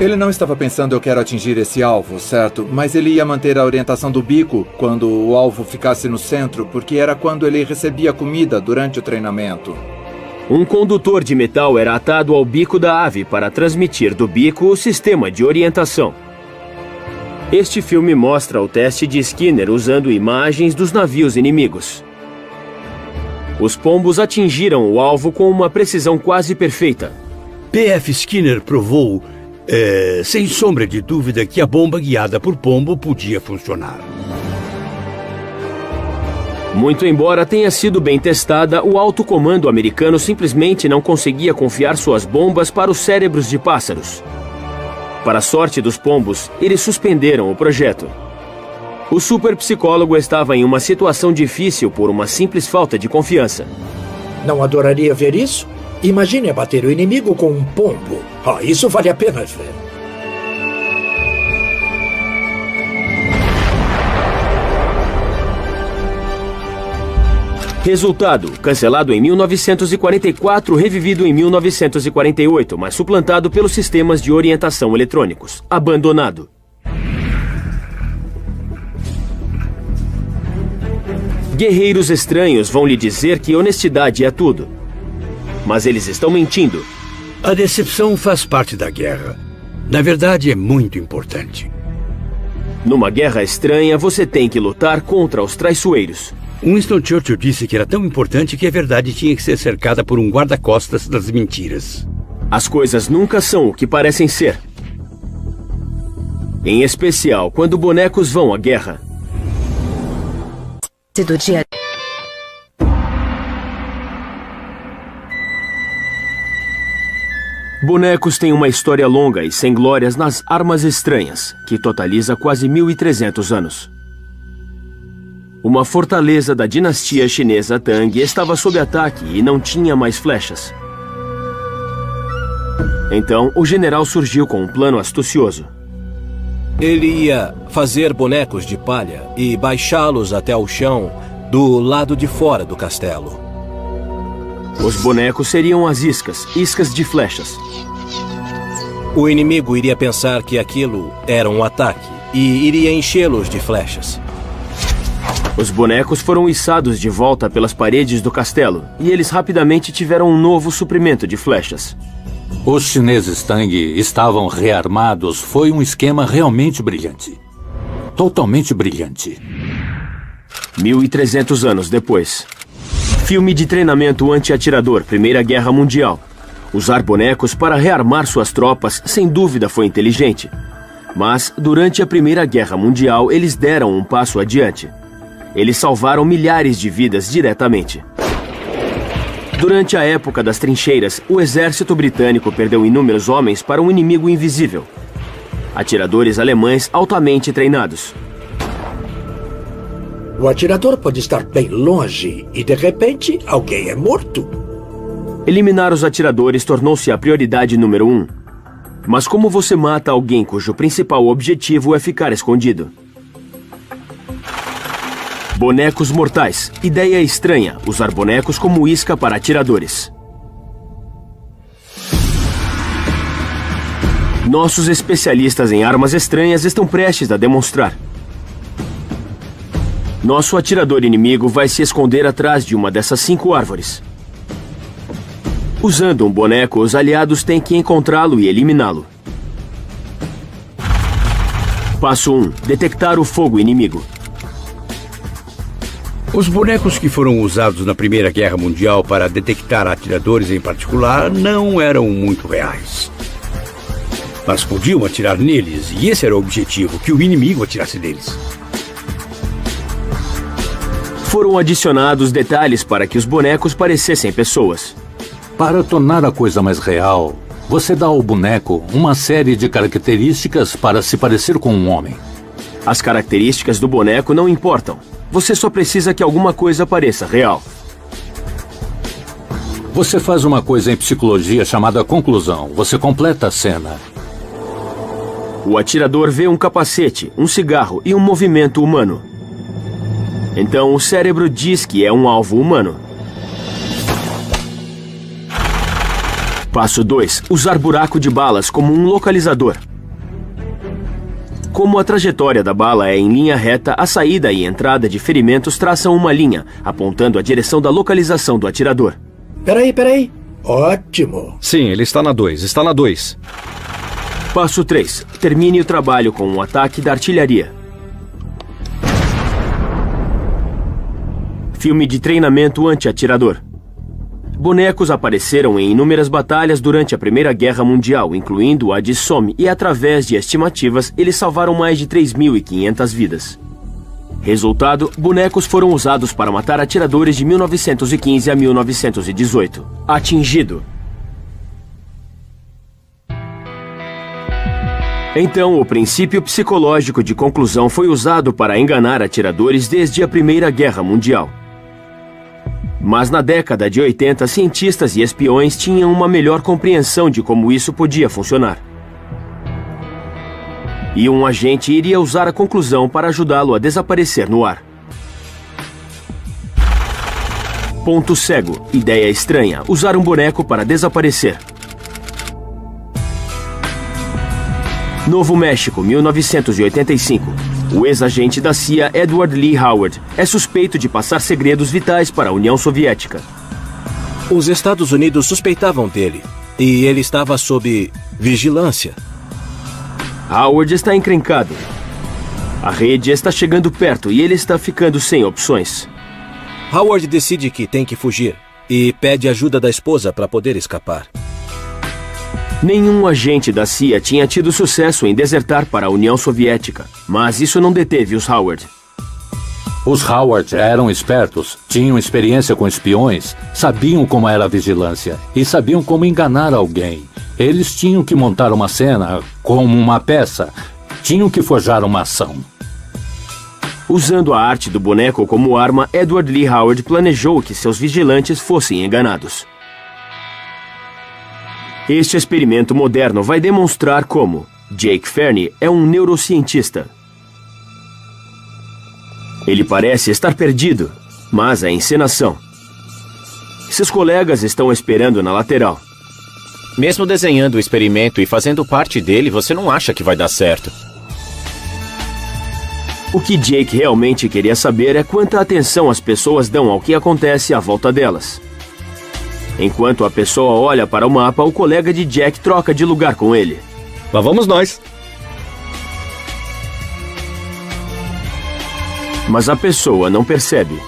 Ele não estava pensando, eu quero atingir esse alvo, certo? Mas ele ia manter a orientação do bico quando o alvo ficasse no centro, porque era quando ele recebia comida durante o treinamento. Um condutor de metal era atado ao bico da ave para transmitir do bico o sistema de orientação. Este filme mostra o teste de Skinner usando imagens dos navios inimigos. Os pombos atingiram o alvo com uma precisão quase perfeita. P.F. Skinner provou, sem sombra de dúvida, que a bomba guiada por pombo podia funcionar. Muito embora tenha sido bem testada, o alto comando americano simplesmente não conseguia confiar suas bombas para os cérebros de pássaros. Para a sorte dos pombos, eles suspenderam o projeto. O superpsicólogo estava em uma situação difícil por uma simples falta de confiança. Não adoraria ver isso? Imagine abater o inimigo com um pombo. Isso vale a pena ver. Resultado: cancelado em 1944, revivido em 1948, mas suplantado pelos sistemas de orientação eletrônicos. Abandonado. Guerreiros estranhos vão lhe dizer que honestidade é tudo. Mas eles estão mentindo. A decepção faz parte da guerra. Na verdade, é muito importante. Numa guerra estranha, você tem que lutar contra os traiçoeiros. Winston Churchill disse que era tão importante que a verdade tinha que ser cercada por um guarda-costas das mentiras. As coisas nunca são o que parecem ser. Em especial, quando bonecos vão à guerra. Do dia. Bonecos têm uma história longa e sem glórias nas armas estranhas, que totaliza quase 1.300 anos. Uma fortaleza da dinastia chinesa Tang estava sob ataque e não tinha mais flechas. Então, o general surgiu com um plano astucioso. Ele ia fazer bonecos de palha e baixá-los até o chão do lado de fora do castelo. Os bonecos seriam as iscas de flechas. O inimigo iria pensar que aquilo era um ataque e iria enchê-los de flechas. Os bonecos foram içados de volta pelas paredes do castelo e eles rapidamente tiveram um novo suprimento de flechas. Os chineses Tang estavam rearmados. Foi um esquema realmente brilhante. Totalmente brilhante. 1.300 anos depois. Filme de treinamento anti-atirador, Primeira Guerra Mundial. Usar bonecos para rearmar suas tropas, sem dúvida, foi inteligente. Mas, durante a Primeira Guerra Mundial, eles deram um passo adiante. Eles salvaram milhares de vidas diretamente. Durante a época das trincheiras, o exército britânico perdeu inúmeros homens para um inimigo invisível. Atiradores alemães altamente treinados. O atirador pode estar bem longe e, de repente, alguém é morto. Eliminar os atiradores tornou-se a prioridade número 1. Mas como você mata alguém cujo principal objetivo é ficar escondido? Bonecos mortais. Ideia estranha, usar bonecos como isca para atiradores. Nossos especialistas em armas estranhas estão prestes a demonstrar. Nosso atirador inimigo vai se esconder atrás de uma dessas 5 árvores. Usando um boneco, os aliados têm que encontrá-lo e eliminá-lo. Passo 1. Detectar o fogo inimigo. Os bonecos que foram usados na Primeira Guerra Mundial para detectar atiradores em particular não eram muito reais. Mas podiam atirar neles, e esse era o objetivo, que o inimigo atirasse neles. Foram adicionados detalhes para que os bonecos parecessem pessoas. Para tornar a coisa mais real, você dá ao boneco uma série de características para se parecer com um homem. As características do boneco não importam. Você só precisa que alguma coisa pareça real. Você faz uma coisa em psicologia chamada conclusão. Você completa a cena. O atirador vê um capacete, um cigarro e um movimento humano. Então o cérebro diz que é um alvo humano. Passo 2. Usar buraco de balas como um localizador. Como a trajetória da bala é em linha reta, a saída e entrada de ferimentos traçam uma linha, apontando a direção da localização do atirador. Peraí. Ótimo. Sim, ele está na 2. Está na 2. Passo 3. Termine o trabalho com um ataque da artilharia. Filme de treinamento anti-atirador. Bonecos apareceram em inúmeras batalhas durante a Primeira Guerra Mundial, incluindo a de Somme, e através de estimativas, eles salvaram mais de 3.500 vidas. Resultado, bonecos foram usados para matar atiradores de 1915 a 1918. Atingido. Então, o princípio psicológico de conclusão foi usado para enganar atiradores desde a Primeira Guerra Mundial. Mas na década de 80, cientistas e espiões tinham uma melhor compreensão de como isso podia funcionar. E um agente iria usar a conclusão para ajudá-lo a desaparecer no ar. Ponto cego. Ideia estranha. Usar um boneco para desaparecer. Novo México, 1985. O ex-agente da CIA, Edward Lee Howard, é suspeito de passar segredos vitais para a União Soviética. Os Estados Unidos suspeitavam dele, e ele estava sob vigilância. Howard está encrencado. A rede está chegando perto e ele está ficando sem opções. Howard decide que tem que fugir e pede ajuda da esposa para poder escapar. Nenhum agente da CIA tinha tido sucesso em desertar para a União Soviética, mas isso não deteve os Howard. Os Howard eram espertos, tinham experiência com espiões, sabiam como era a vigilância e sabiam como enganar alguém. Eles tinham que montar uma cena como uma peça, tinham que forjar uma ação. Usando a arte do boneco como arma, Edward Lee Howard planejou que seus vigilantes fossem enganados. Este experimento moderno vai demonstrar como Jake Fernie é um neurocientista. Ele parece estar perdido, mas é encenação. Seus colegas estão esperando na lateral. Mesmo desenhando o experimento e fazendo parte dele, você não acha que vai dar certo. O que Jake realmente queria saber é quanta atenção as pessoas dão ao que acontece à volta delas. Enquanto a pessoa olha para o mapa, o colega de Jack troca de lugar com ele. Lá vamos nós. Mas a pessoa não percebe.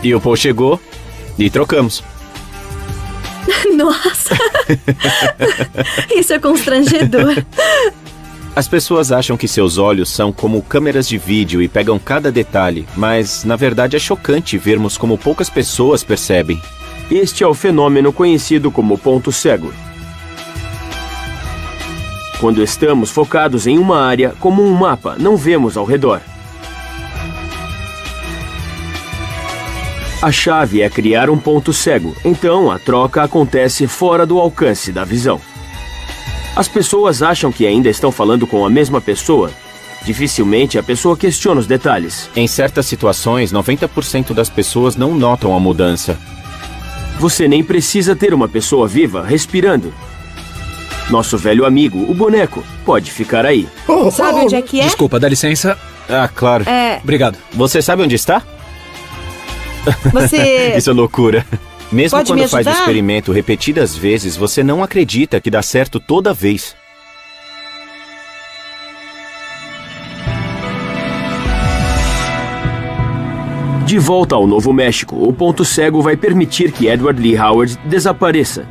E o Paul chegou e trocamos. Nossa! Isso é constrangedor. As pessoas acham que seus olhos são como câmeras de vídeo e pegam cada detalhe, mas na verdade é chocante vermos como poucas pessoas percebem. Este é o fenômeno conhecido como ponto cego. Quando estamos focados em uma área, como um mapa, não vemos ao redor. A chave é criar um ponto cego, então a troca acontece fora do alcance da visão. As pessoas acham que ainda estão falando com a mesma pessoa. Dificilmente a pessoa questiona os detalhes. Em certas situações, 90% das pessoas não notam a mudança. Você nem precisa ter uma pessoa viva respirando. Nosso velho amigo, o boneco, pode ficar aí. Sabe onde é que é? Desculpa, dá licença. Ah, claro. Obrigado. Você sabe onde está? Você... Isso é loucura. Mesmo Pode quando me faz o ajudar? experimento repetidas vezes, você não acredita que dá certo toda vez. De volta ao Novo México, o ponto cego vai permitir que Edward Lee Howard desapareça.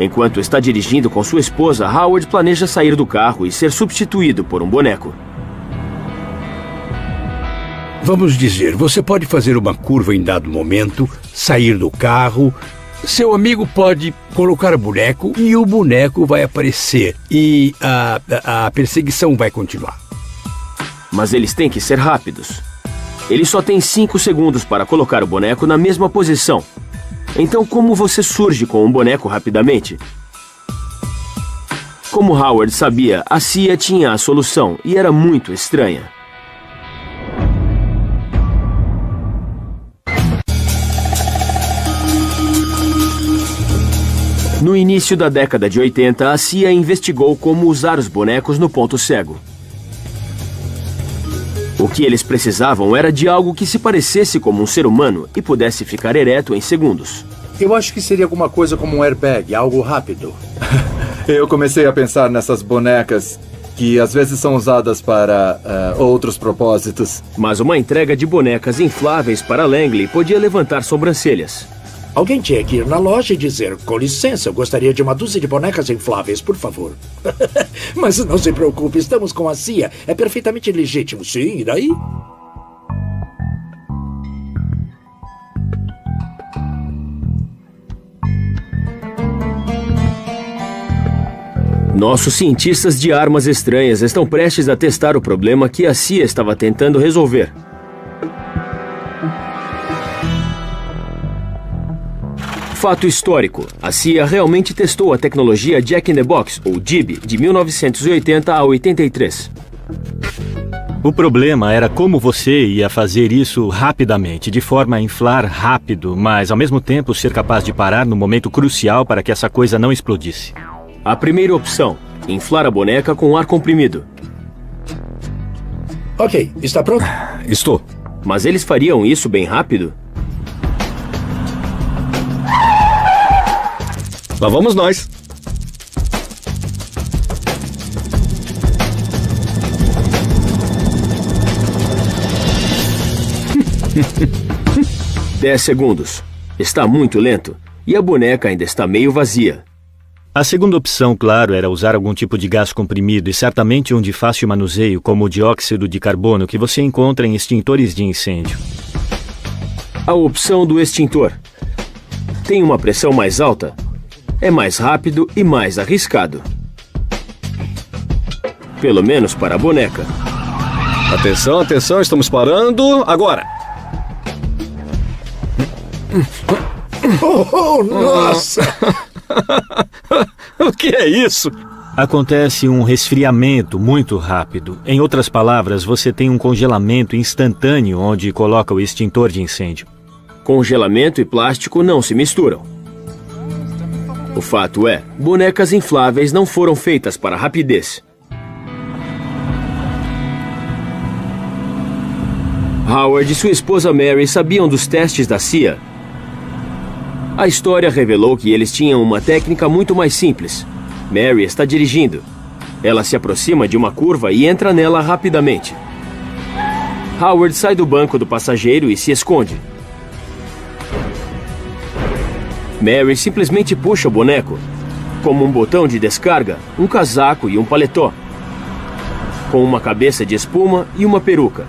Enquanto está dirigindo com sua esposa, Howard planeja sair do carro e ser substituído por um boneco. Vamos dizer, você pode fazer uma curva em dado momento, sair do carro, seu amigo pode colocar o boneco e o boneco vai aparecer e a perseguição vai continuar. Mas eles têm que ser rápidos. Ele só tem 5 segundos para colocar o boneco na mesma posição. Então, como você surge com um boneco rapidamente? Como Howard sabia, a CIA tinha a solução e era muito estranha. No início da década de 80, a CIA investigou como usar os bonecos no ponto cego. O que eles precisavam era de algo que se parecesse como um ser humano e pudesse ficar ereto em segundos. Eu acho que seria alguma coisa como um airbag, algo rápido. Eu comecei a pensar nessas bonecas que às vezes são usadas para outros propósitos. Mas uma entrega de bonecas infláveis para Langley podia levantar sobrancelhas. Alguém tinha que ir na loja e dizer: com licença, eu gostaria de uma dúzia de bonecas infláveis, por favor. Mas não se preocupe, estamos com a CIA. É perfeitamente legítimo. Sim, e daí? Nossos cientistas de armas estranhas estão prestes a testar o problema que a CIA estava tentando resolver. Fato histórico, a CIA realmente testou a tecnologia Jack in the Box, ou JIB, de 1980 a 83. O problema era como você ia fazer isso rapidamente, de forma a inflar rápido, mas ao mesmo tempo ser capaz de parar no momento crucial para que essa coisa não explodisse. A primeira opção, inflar a boneca com ar comprimido. Ok, está pronto? Estou. Mas eles fariam isso bem rápido? Lá vamos nós. Dez segundos. Está muito lento e a boneca ainda está meio vazia. A segunda opção, claro, era usar algum tipo de gás comprimido e certamente um de fácil manuseio, como o dióxido de carbono que você encontra em extintores de incêndio. A opção do extintor. Tem uma pressão mais alta, é mais rápido e mais arriscado. Pelo menos para a boneca. Atenção, atenção, estamos parando agora. Oh, nossa! O que é isso? Acontece um resfriamento muito rápido. Em outras palavras, você tem um congelamento instantâneo onde coloca o extintor de incêndio. Congelamento e plástico não se misturam. O fato é, bonecas infláveis não foram feitas para rapidez. Howard e sua esposa Mary sabiam dos testes da CIA. A história revelou que eles tinham uma técnica muito mais simples. Mary está dirigindo. Ela se aproxima de uma curva e entra nela rapidamente. Howard sai do banco do passageiro e se esconde. Mary simplesmente puxa o boneco, como um botão de descarga, um casaco e um paletó, com uma cabeça de espuma e uma peruca,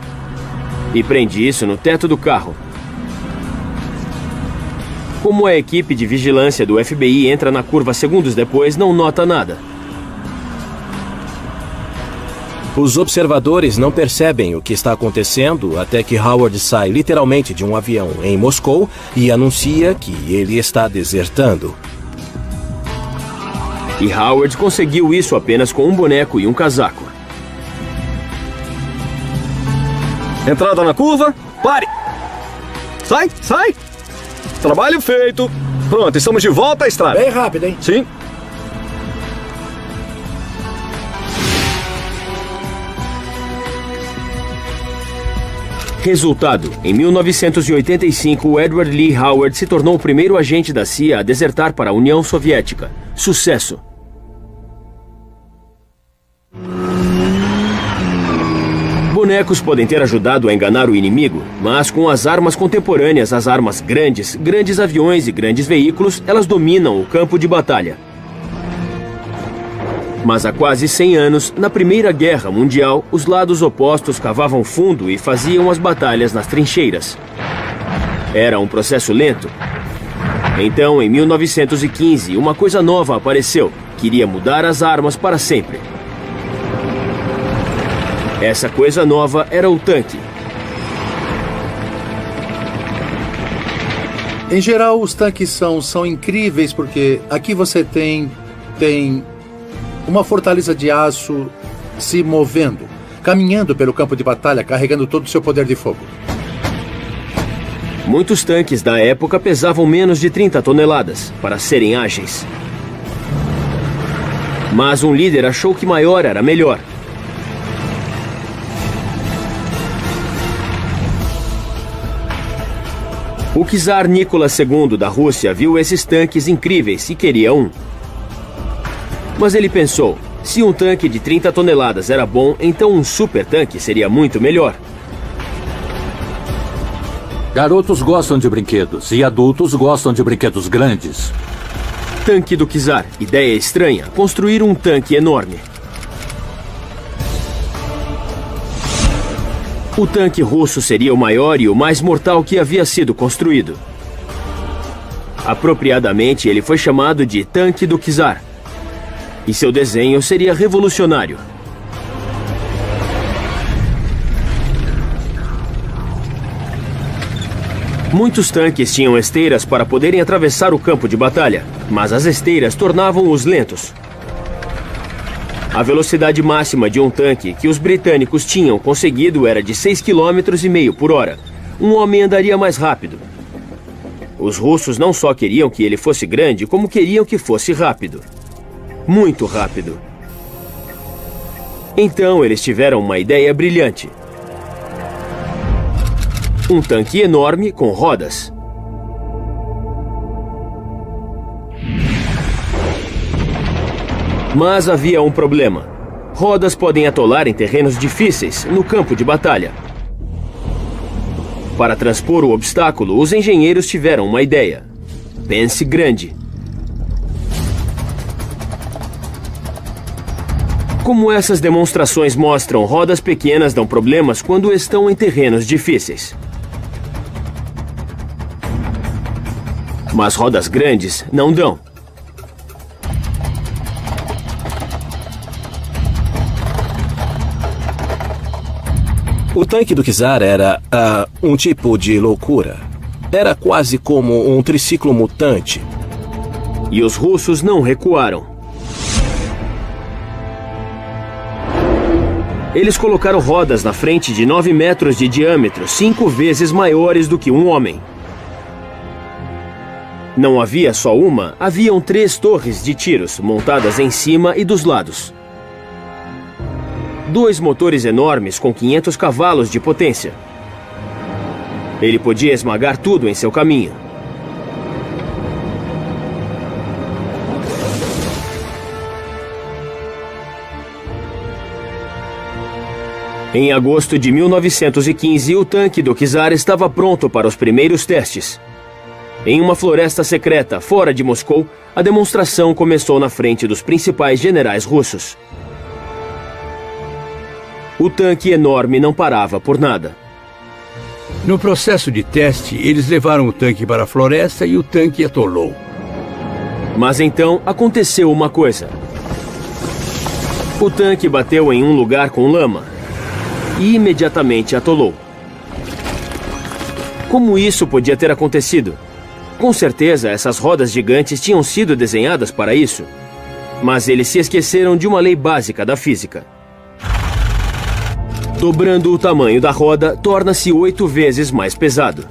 e prende isso no teto do carro. Como a equipe de vigilância do FBI entra na curva segundos depois, não nota nada. Os observadores não percebem o que está acontecendo até que Howard sai literalmente de um avião em Moscou e anuncia que ele está desertando. E Howard conseguiu isso apenas com um boneco e um casaco. Entrada na curva, pare! Sai! Trabalho feito! Pronto, estamos de volta à estrada. Bem rápido, hein? Sim. Resultado: em 1985, Edward Lee Howard se tornou o primeiro agente da CIA a desertar para a União Soviética. Sucesso! Bonecos podem ter ajudado a enganar o inimigo, mas com as armas contemporâneas, as armas grandes aviões e grandes veículos, elas dominam o campo de batalha. Mas há quase 100 anos, na Primeira Guerra Mundial, os lados opostos cavavam fundo e faziam as batalhas nas trincheiras. Era um processo lento. Então, em 1915, uma coisa nova apareceu, que iria mudar as armas para sempre. Essa coisa nova era o tanque. Em geral, os tanques são incríveis porque aqui você tem uma fortaleza de aço se movendo, caminhando pelo campo de batalha, carregando todo o seu poder de fogo. Muitos tanques da época pesavam menos de 30 toneladas, para serem ágeis. Mas um líder achou que maior era melhor. O czar Nicolas II da Rússia viu esses tanques incríveis e queria um. Mas ele pensou, se um tanque de 30 toneladas era bom, então um super tanque seria muito melhor. Garotos gostam de brinquedos e adultos gostam de brinquedos grandes. Tanque do czar. Ideia estranha. Construir um tanque enorme. O tanque russo seria o maior e o mais mortal que havia sido construído. Apropriadamente, ele foi chamado de Tanque do Czar. E seu desenho seria revolucionário. Muitos tanques tinham esteiras para poderem atravessar o campo de batalha, mas as esteiras tornavam-os lentos. A velocidade máxima de um tanque que os britânicos tinham conseguido era de 6,5 km por hora. Um homem andaria mais rápido. Os russos não só queriam que ele fosse grande, como queriam que fosse rápido. Muito rápido. Então eles tiveram uma ideia brilhante. Um tanque enorme com rodas. Mas havia um problema. Rodas podem atolar em terrenos difíceis, no campo de batalha. Para transpor o obstáculo, os engenheiros tiveram uma ideia. Pense grande. Como essas demonstrações mostram, rodas pequenas dão problemas quando estão em terrenos difíceis. Mas rodas grandes não dão. O tanque do czar era um tipo de loucura. Era quase como um triciclo mutante. E os russos não recuaram. Eles colocaram rodas na frente de 9 metros de diâmetro, 5 vezes maiores do que um homem. Não havia só uma, haviam 3 torres de tiros montadas em cima e dos lados. 2 motores enormes com 500 cavalos de potência. Ele podia esmagar tudo em seu caminho. Em agosto de 1915, o tanque do czar estava pronto para os primeiros testes. Em uma floresta secreta fora de Moscou, a demonstração começou na frente dos principais generais russos. O tanque enorme não parava por nada. No processo de teste, eles levaram o tanque para a floresta e o tanque atolou. Mas então aconteceu uma coisa. O tanque bateu em um lugar com lama e imediatamente atolou. Como isso podia ter acontecido? Com certeza, essas rodas gigantes tinham sido desenhadas para isso. Mas eles se esqueceram de uma lei básica da física. Dobrando o tamanho da roda, torna-se 8 vezes mais pesado.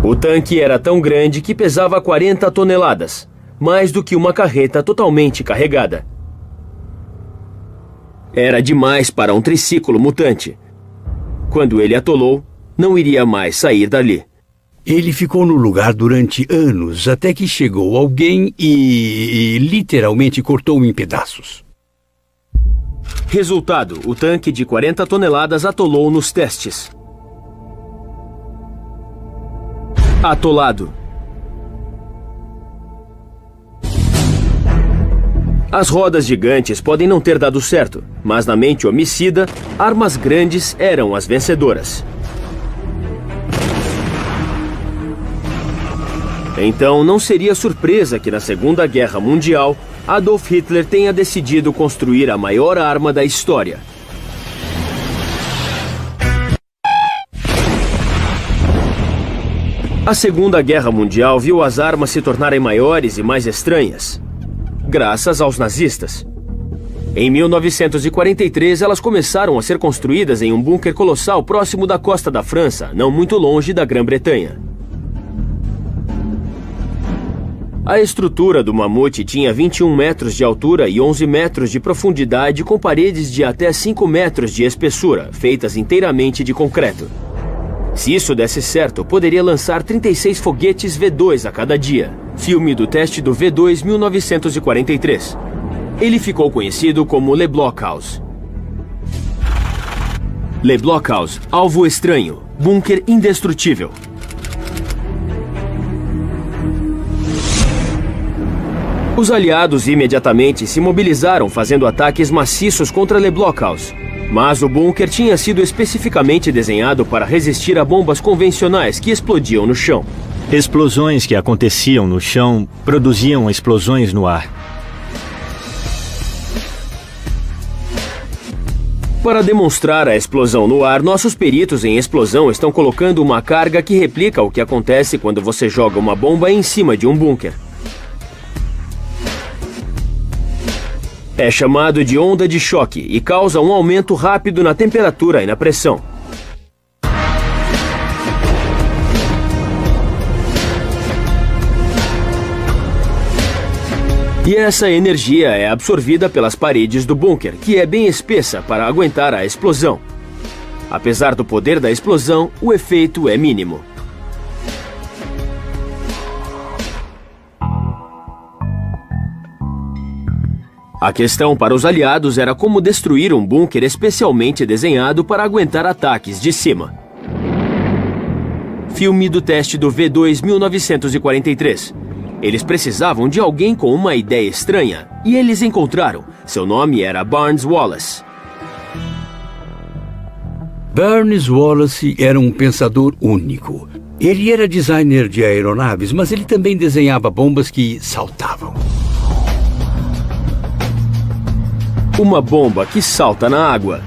O tanque era tão grande que pesava 40 toneladas, mais do que uma carreta totalmente carregada. Era demais para um triciclo mutante. Quando ele atolou, não iria mais sair dali. Ele ficou no lugar durante anos, até que chegou alguém e literalmente cortou-o em pedaços. Resultado, o tanque de 40 toneladas atolou nos testes. Atolado. As rodas gigantes podem não ter dado certo, mas na mente homicida, armas grandes eram as vencedoras. Então não seria surpresa que na Segunda Guerra Mundial, Adolf Hitler tenha decidido construir a maior arma da história. A Segunda Guerra Mundial viu as armas se tornarem maiores e mais estranhas, graças aos nazistas. Em 1943, elas começaram a ser construídas em um bunker colossal próximo da costa da França, não muito longe da Grã-Bretanha. A estrutura do mamute tinha 21 metros de altura e 11 metros de profundidade, com paredes de até 5 metros de espessura, feitas inteiramente de concreto. Se isso desse certo, poderia lançar 36 foguetes V2 a cada dia. Filme do teste do V2 1943. Ele ficou conhecido como Le Blockhaus. Le Blockhaus, alvo estranho, bunker indestrutível. Os aliados imediatamente se mobilizaram fazendo ataques maciços contra Le Blockhaus. Mas o bunker tinha sido especificamente desenhado para resistir a bombas convencionais que explodiam no chão. Explosões que aconteciam no chão produziam explosões no ar. Para demonstrar a explosão no ar, nossos peritos em explosão estão colocando uma carga que replica o que acontece quando você joga uma bomba em cima de um bunker. É chamado de onda de choque e causa um aumento rápido na temperatura e na pressão. E essa energia é absorvida pelas paredes do bunker, que é bem espessa para aguentar a explosão. Apesar do poder da explosão, o efeito é mínimo. A questão para os aliados era como destruir um bunker especialmente desenhado para aguentar ataques de cima. Filme do teste do V2 1943. Eles precisavam de alguém com uma ideia estranha, e eles encontraram. Seu nome era Barnes Wallis. Barnes Wallis era um pensador único. Ele era designer de aeronaves, mas ele também desenhava bombas que saltavam. Uma bomba que salta na água.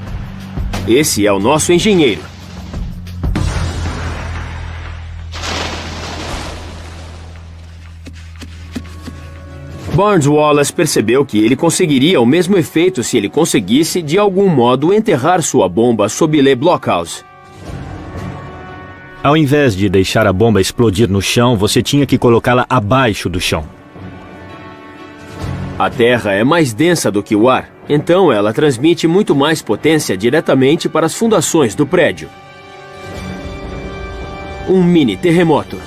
Esse é o nosso engenheiro. Barnes Wallis percebeu que ele conseguiria o mesmo efeito se ele conseguisse, de algum modo, enterrar sua bomba sob Le Blockhaus. Ao invés de deixar a bomba explodir no chão, você tinha que colocá-la abaixo do chão. A terra é mais densa do que o ar, então ela transmite muito mais potência diretamente para as fundações do prédio. Um mini terremoto.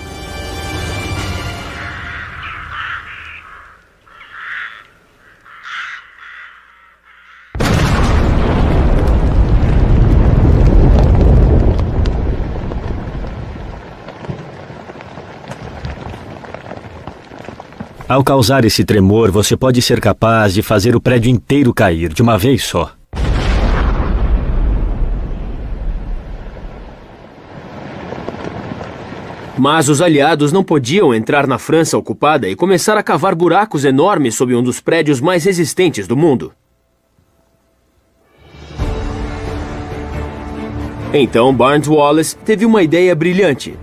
Ao causar esse tremor, você pode ser capaz de fazer o prédio inteiro cair de uma vez só. Mas os aliados não podiam entrar na França ocupada e começar a cavar buracos enormes sob um dos prédios mais resistentes do mundo. Então Barnes Wallis teve uma ideia brilhante.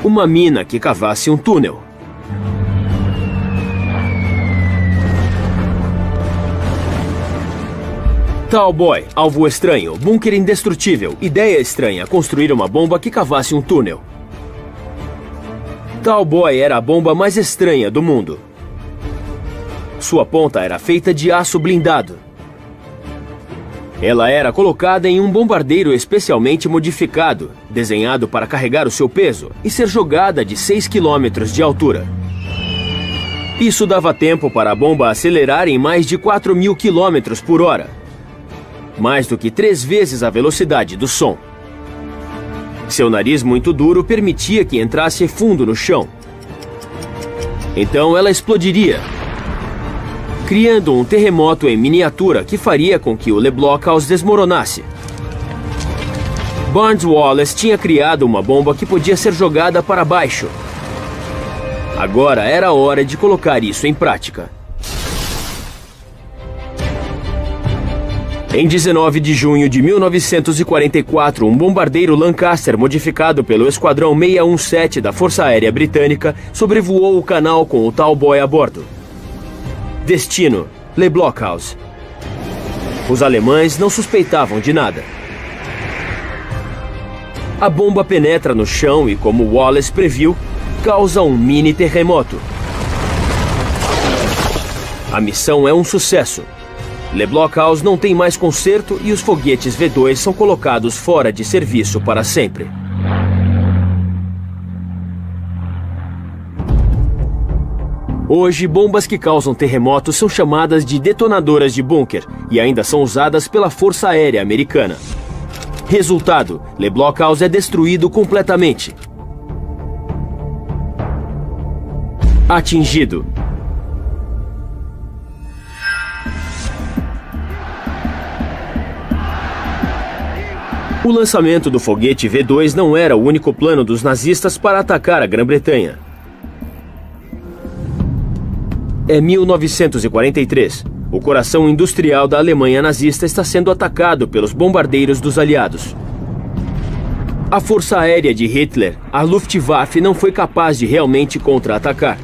Uma mina que cavasse um túnel. Talboy, alvo estranho, bunker indestrutível, ideia estranha, construir uma bomba que cavasse um túnel. Talboy era a bomba mais estranha do mundo. Sua ponta era feita de aço blindado. Ela era colocada em um bombardeiro especialmente modificado, desenhado para carregar o seu peso e ser jogada de 6 quilômetros de altura. Isso dava tempo para a bomba acelerar em mais de 4.000 quilômetros por hora, mais do que 3 vezes a velocidade do som. Seu nariz muito duro permitia que entrasse fundo no chão. Então ela explodiria, criando um terremoto em miniatura que faria com que o Le Blockhaus desmoronasse. Barnes Wallis tinha criado uma bomba que podia ser jogada para baixo. Agora era a hora de colocar isso em prática. Em 19 de junho de 1944, um bombardeiro Lancaster modificado pelo Esquadrão 617 da Força Aérea Britânica sobrevoou o canal com o Tallboy a bordo. Destino: Le Blockhaus. Os alemães não suspeitavam de nada. A bomba penetra no chão e, como Wallace previu, causa um mini terremoto. A missão é um sucesso. Le Blockhaus não tem mais conserto e os foguetes V2 são colocados fora de serviço para sempre. Hoje, bombas que causam terremotos são chamadas de detonadoras de bunker e ainda são usadas pela Força Aérea Americana. Resultado: Le Blockhaus é destruído completamente. Atingido. O lançamento do foguete V2 não era o único plano dos nazistas para atacar a Grã-Bretanha. É 1943. O coração industrial da Alemanha nazista está sendo atacado pelos bombardeiros dos aliados. A força aérea de Hitler, a Luftwaffe, não foi capaz de realmente contra-atacar.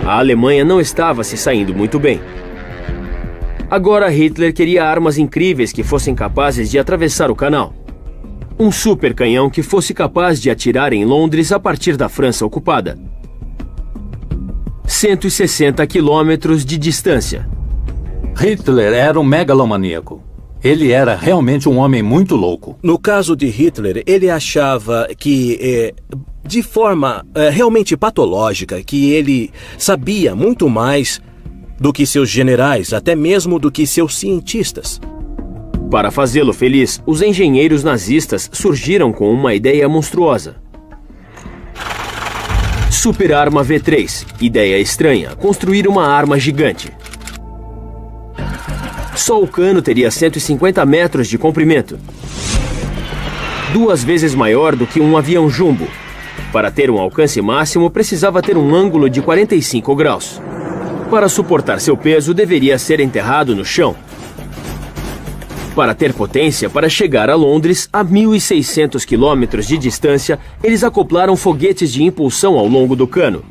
A Alemanha não estava se saindo muito bem. Agora Hitler queria armas incríveis que fossem capazes de atravessar o canal. Um super canhão que fosse capaz de atirar em Londres a partir da França ocupada. 160 quilômetros de distância. Hitler era um megalomaníaco. Ele era realmente um homem muito louco. No caso de Hitler, ele achava que, de forma realmente patológica, que ele sabia muito mais do que seus generais, até mesmo do que seus cientistas. Para fazê-lo feliz, os engenheiros nazistas surgiram com uma ideia monstruosa. Superarma V3. Ideia estranha: construir uma arma gigante. Só o cano teria 150 metros de comprimento. 2 vezes maior do que um avião jumbo. Para ter um alcance máximo, precisava ter um ângulo de 45 graus. Para suportar seu peso, deveria ser enterrado no chão. Para ter potência para chegar a Londres, a 1.600 quilômetros de distância, eles acoplaram foguetes de impulsão ao longo do cano.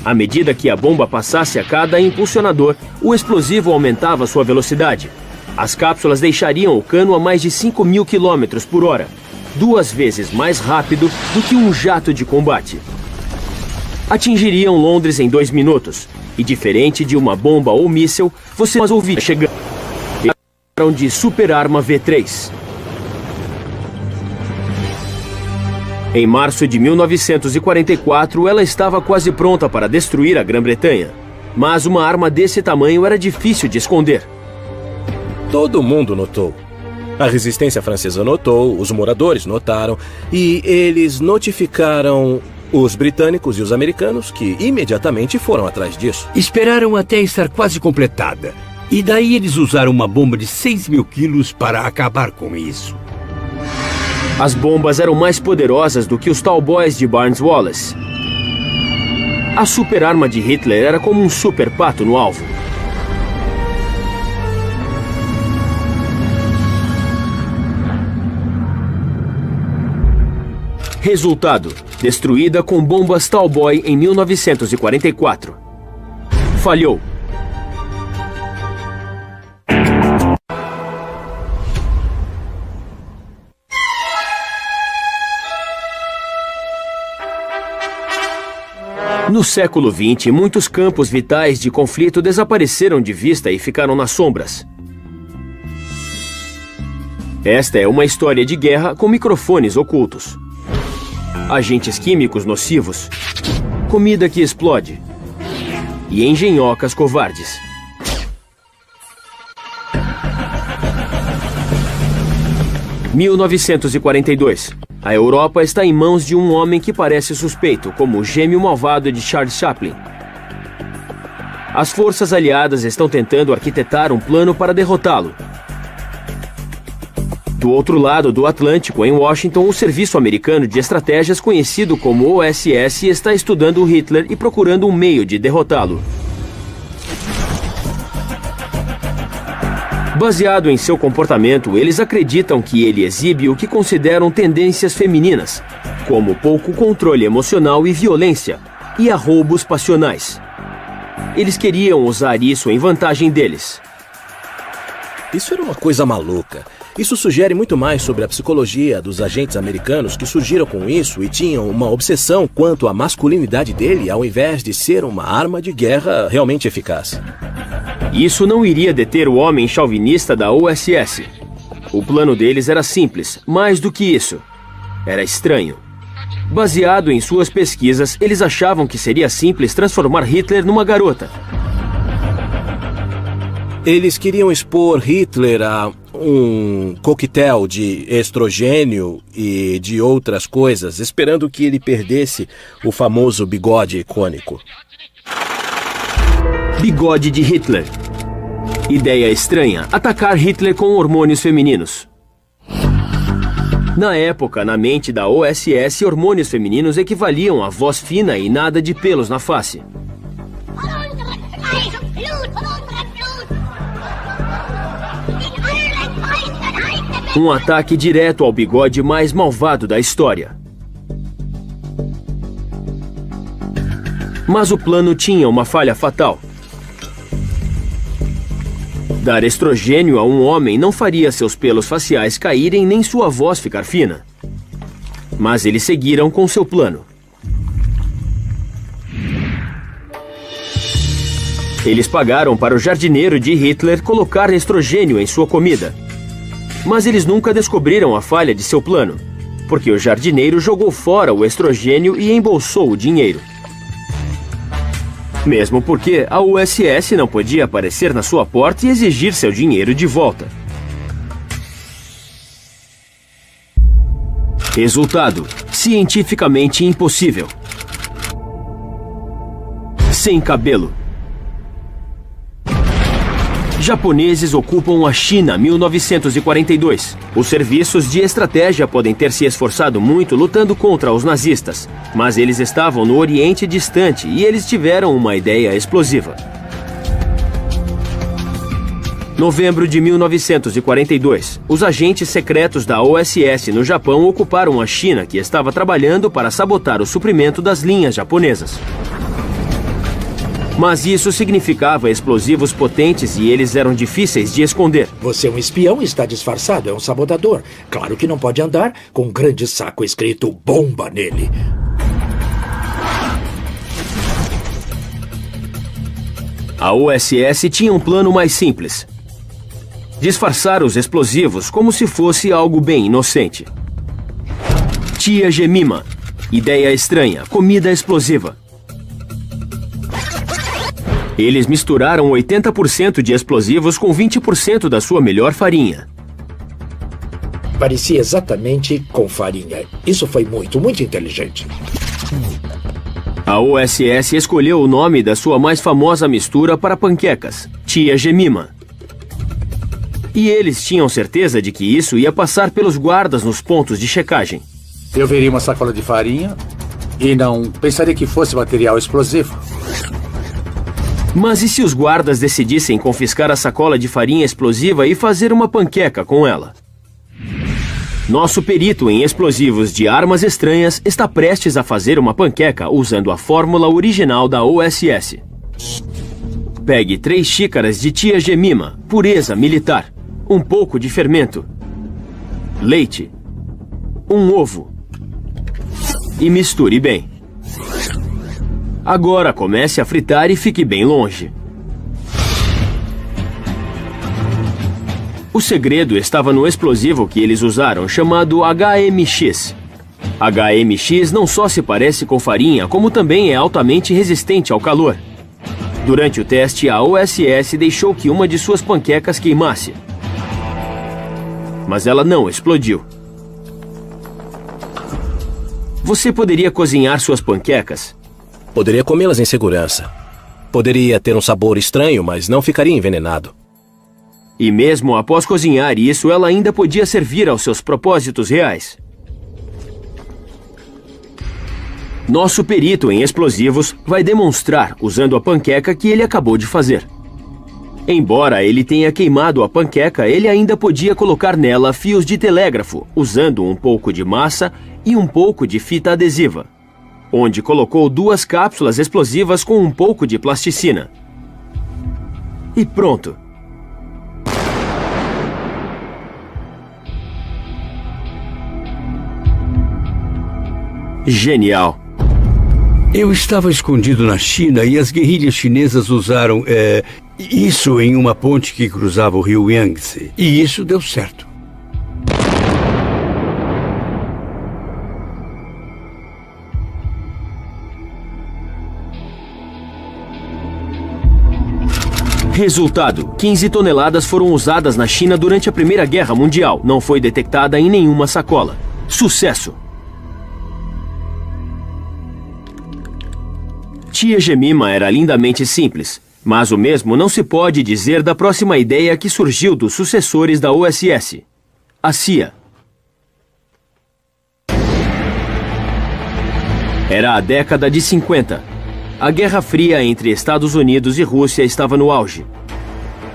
À medida que a bomba passasse a cada impulsionador, o explosivo aumentava sua velocidade. As cápsulas deixariam o cano a mais de 5.000 quilômetros por hora, 2 vezes mais rápido do que um jato de combate. Atingiriam Londres em 2 minutos, e diferente de uma bomba ou míssil, você as ouvia chegando. De Superarma V3. Em março de 1944, ela estava quase pronta para destruir a Grã-Bretanha. Mas uma arma desse tamanho era difícil de esconder. Todo mundo notou. A resistência francesa notou, os moradores notaram, e eles notificaram os britânicos e os americanos, que imediatamente foram atrás disso. Esperaram até estar quase completada. E daí eles usaram uma bomba de 6.000 quilos para acabar com isso. As bombas eram mais poderosas do que os Tallboys de Barnes Wallis. A superarma de Hitler era como um super pato no alvo. Resultado: destruída com bombas Tallboy em 1944. Falhou. No século XX, muitos campos vitais de conflito desapareceram de vista e ficaram nas sombras. Esta é uma história de guerra com microfones ocultos, agentes químicos nocivos, comida que explode e engenhocas covardes. – 1942. A Europa está em mãos de um homem que parece suspeito, como o gêmeo malvado de Charles Chaplin. As forças aliadas estão tentando arquitetar um plano para derrotá-lo. Do outro lado do Atlântico, em Washington, o Serviço Americano de Estratégias, conhecido como OSS, está estudando Hitler e procurando um meio de derrotá-lo. Baseado em seu comportamento, eles acreditam que ele exibe o que consideram tendências femininas, como pouco controle emocional e violência, e arroubos passionais. Eles queriam usar isso em vantagem deles. Isso era uma coisa maluca. Isso sugere muito mais sobre a psicologia dos agentes americanos que surgiram com isso e tinham uma obsessão quanto à masculinidade dele, ao invés de ser uma arma de guerra realmente eficaz. Isso não iria deter o homem chauvinista da OSS. O plano deles era simples, mais do que isso. Era estranho. Baseado em suas pesquisas, eles achavam que seria simples transformar Hitler numa garota. Eles queriam expor Hitler a um coquetel de estrogênio e de outras coisas, esperando que ele perdesse o famoso bigode icônico. Bigode de Hitler. Ideia estranha: atacar Hitler com hormônios femininos. Na época, na mente da OSS, hormônios femininos equivaliam a voz fina e nada de pelos na face. Um ataque direto ao bigode mais malvado da história. Mas o plano tinha uma falha fatal. Dar estrogênio a um homem não faria seus pelos faciais caírem nem sua voz ficar fina. Mas eles seguiram com seu plano. Eles pagaram para o jardineiro de Hitler colocar estrogênio em sua comida. Mas eles nunca descobriram a falha de seu plano, porque o jardineiro jogou fora o estrogênio e embolsou o dinheiro. Mesmo porque a USS não podia aparecer na sua porta e exigir seu dinheiro de volta. Resultado: cientificamente impossível. Sem cabelo. Japoneses ocupam a China, 1942. Os serviços de estratégia podem ter se esforçado muito lutando contra os nazistas, mas eles estavam no Oriente Distante e eles tiveram uma ideia explosiva. Novembro de 1942. Os agentes secretos da OSS no Japão ocuparam a China, que estava trabalhando para sabotar o suprimento das linhas japonesas. Mas isso significava explosivos potentes e eles eram difíceis de esconder. Você é um espião e está disfarçado, é um sabotador. Claro que não pode andar com um grande saco escrito bomba nele. A OSS tinha um plano mais simples: disfarçar os explosivos como se fosse algo bem inocente. Tia Jemima. Ideia estranha, comida explosiva. Eles misturaram 80% de explosivos com 20% da sua melhor farinha. Parecia exatamente com farinha. Isso foi muito inteligente. A OSS escolheu o nome da sua mais famosa mistura para panquecas, Tia Jemima. E eles tinham certeza de que isso ia passar pelos guardas nos pontos de checagem. Eu veria uma sacola de farinha e não pensaria que fosse material explosivo. Mas e se os guardas decidissem confiscar a sacola de farinha explosiva e fazer uma panqueca com ela? Nosso perito em explosivos de armas estranhas está prestes a fazer uma panqueca usando a fórmula original da OSS. Pegue 3 xícaras de Tia Jemima, pureza militar, um pouco de fermento, leite, um ovo e misture bem. Agora comece a fritar e fique bem longe. O segredo estava no explosivo que eles usaram, chamado HMX. HMX não só se parece com farinha, como também é altamente resistente ao calor. Durante o teste, a OSS deixou que uma de suas panquecas queimasse. Mas ela não explodiu. Você poderia cozinhar suas panquecas? Poderia comê-las em segurança. Poderia ter um sabor estranho, mas não ficaria envenenado. E mesmo após cozinhar isso, ela ainda podia servir aos seus propósitos reais. Nosso perito em explosivos vai demonstrar usando a panqueca que ele acabou de fazer. Embora ele tenha queimado a panqueca, ele ainda podia colocar nela fios de telégrafo, usando um pouco de massa e um pouco de fita adesiva, onde colocou 2 cápsulas explosivas com um pouco de plasticina. E pronto. Genial. Eu estava escondido na China e as guerrilhas chinesas usaram isso em uma ponte que cruzava o rio Yangtze. E isso deu certo. Resultado: 15 toneladas foram usadas na China durante a Primeira Guerra Mundial. Não foi detectada em nenhuma sacola. Sucesso! Tia Jemima era lindamente simples, mas o mesmo não se pode dizer da próxima ideia que surgiu dos sucessores da OSS, a CIA. Era a década de 50. A Guerra Fria entre Estados Unidos e Rússia estava no auge.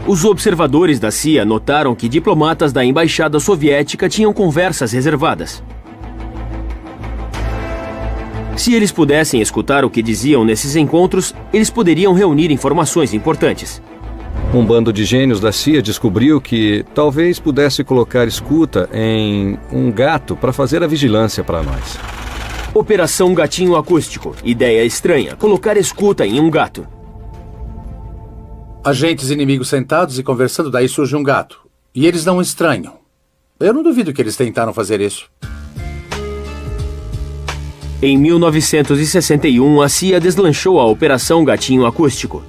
Os observadores da CIA notaram que diplomatas da embaixada soviética tinham conversas reservadas. Se eles pudessem escutar o que diziam nesses encontros, eles poderiam reunir informações importantes. Um bando de gênios da CIA descobriu que talvez pudesse colocar escuta em um gato para fazer a vigilância para nós. Operação Gatinho Acústico. Ideia estranha, colocar escuta em um gato. Agentes inimigos sentados e conversando, daí surge um gato. E eles não estranham. Eu não duvido que eles tentaram fazer isso. Em 1961, a CIA deslanchou a Operação Gatinho Acústico.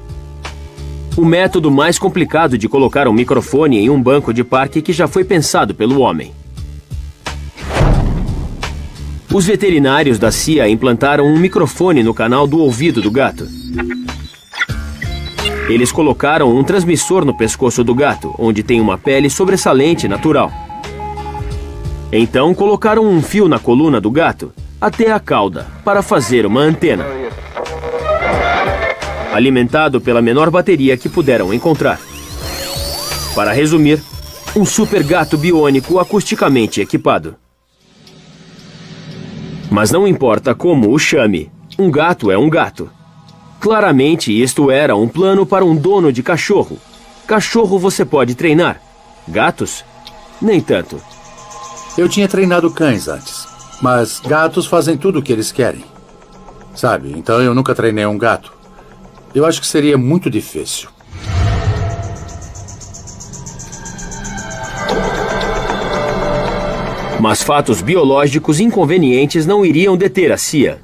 O método mais complicado de colocar um microfone em um banco de parque que já foi pensado pelo homem. Os veterinários da CIA implantaram um microfone no canal do ouvido do gato. Eles colocaram um transmissor no pescoço do gato, onde tem uma pele sobressalente natural. Então colocaram um fio na coluna do gato, até a cauda, para fazer uma antena. Alimentado pela menor bateria que puderam encontrar. Para resumir, um super gato biônico acusticamente equipado. Mas não importa como o chame, um gato é um gato. Claramente isto era um plano para um dono de cachorro. Cachorro você pode treinar. Gatos? Nem tanto. Eu tinha treinado cães antes. Mas gatos fazem tudo o que eles querem. Sabe, então eu nunca treinei um gato. Eu acho que seria muito difícil. Mas fatos biológicos inconvenientes não iriam deter a CIA.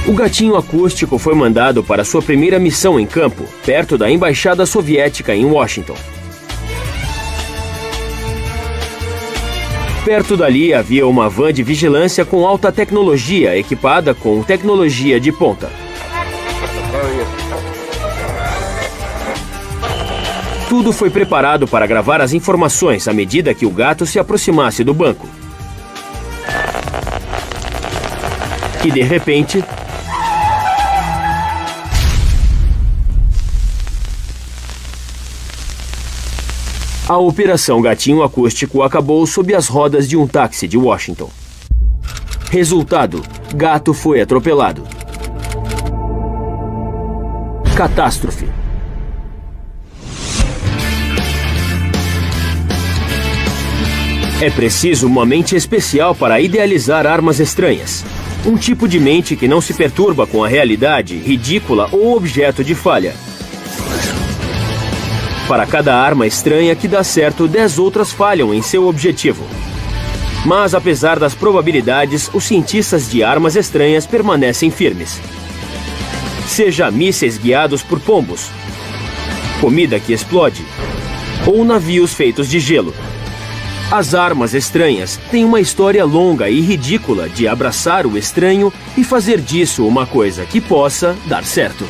O gatinho acústico foi mandado para sua primeira missão em campo, perto da embaixada soviética em Washington. Perto dali havia uma van de vigilância com alta tecnologia, equipada com tecnologia de ponta. Tudo foi preparado para gravar as informações à medida que o gato se aproximasse do banco. E de repente... a Operação Gatinho Acústico acabou sob as rodas de um táxi de Washington. Resultado: gato foi atropelado. Catástrofe. É preciso uma mente especial para idealizar armas estranhas. Um tipo de mente que não se perturba com a realidade, ridícula ou objeto de falha. Para cada arma estranha que dá certo, 10 outras falham em seu objetivo. Mas, apesar das probabilidades, os cientistas de armas estranhas permanecem firmes. Seja mísseis guiados por pombos, comida que explode, ou navios feitos de gelo. As armas estranhas têm uma história longa e ridícula de abraçar o estranho e fazer disso uma coisa que possa dar certo.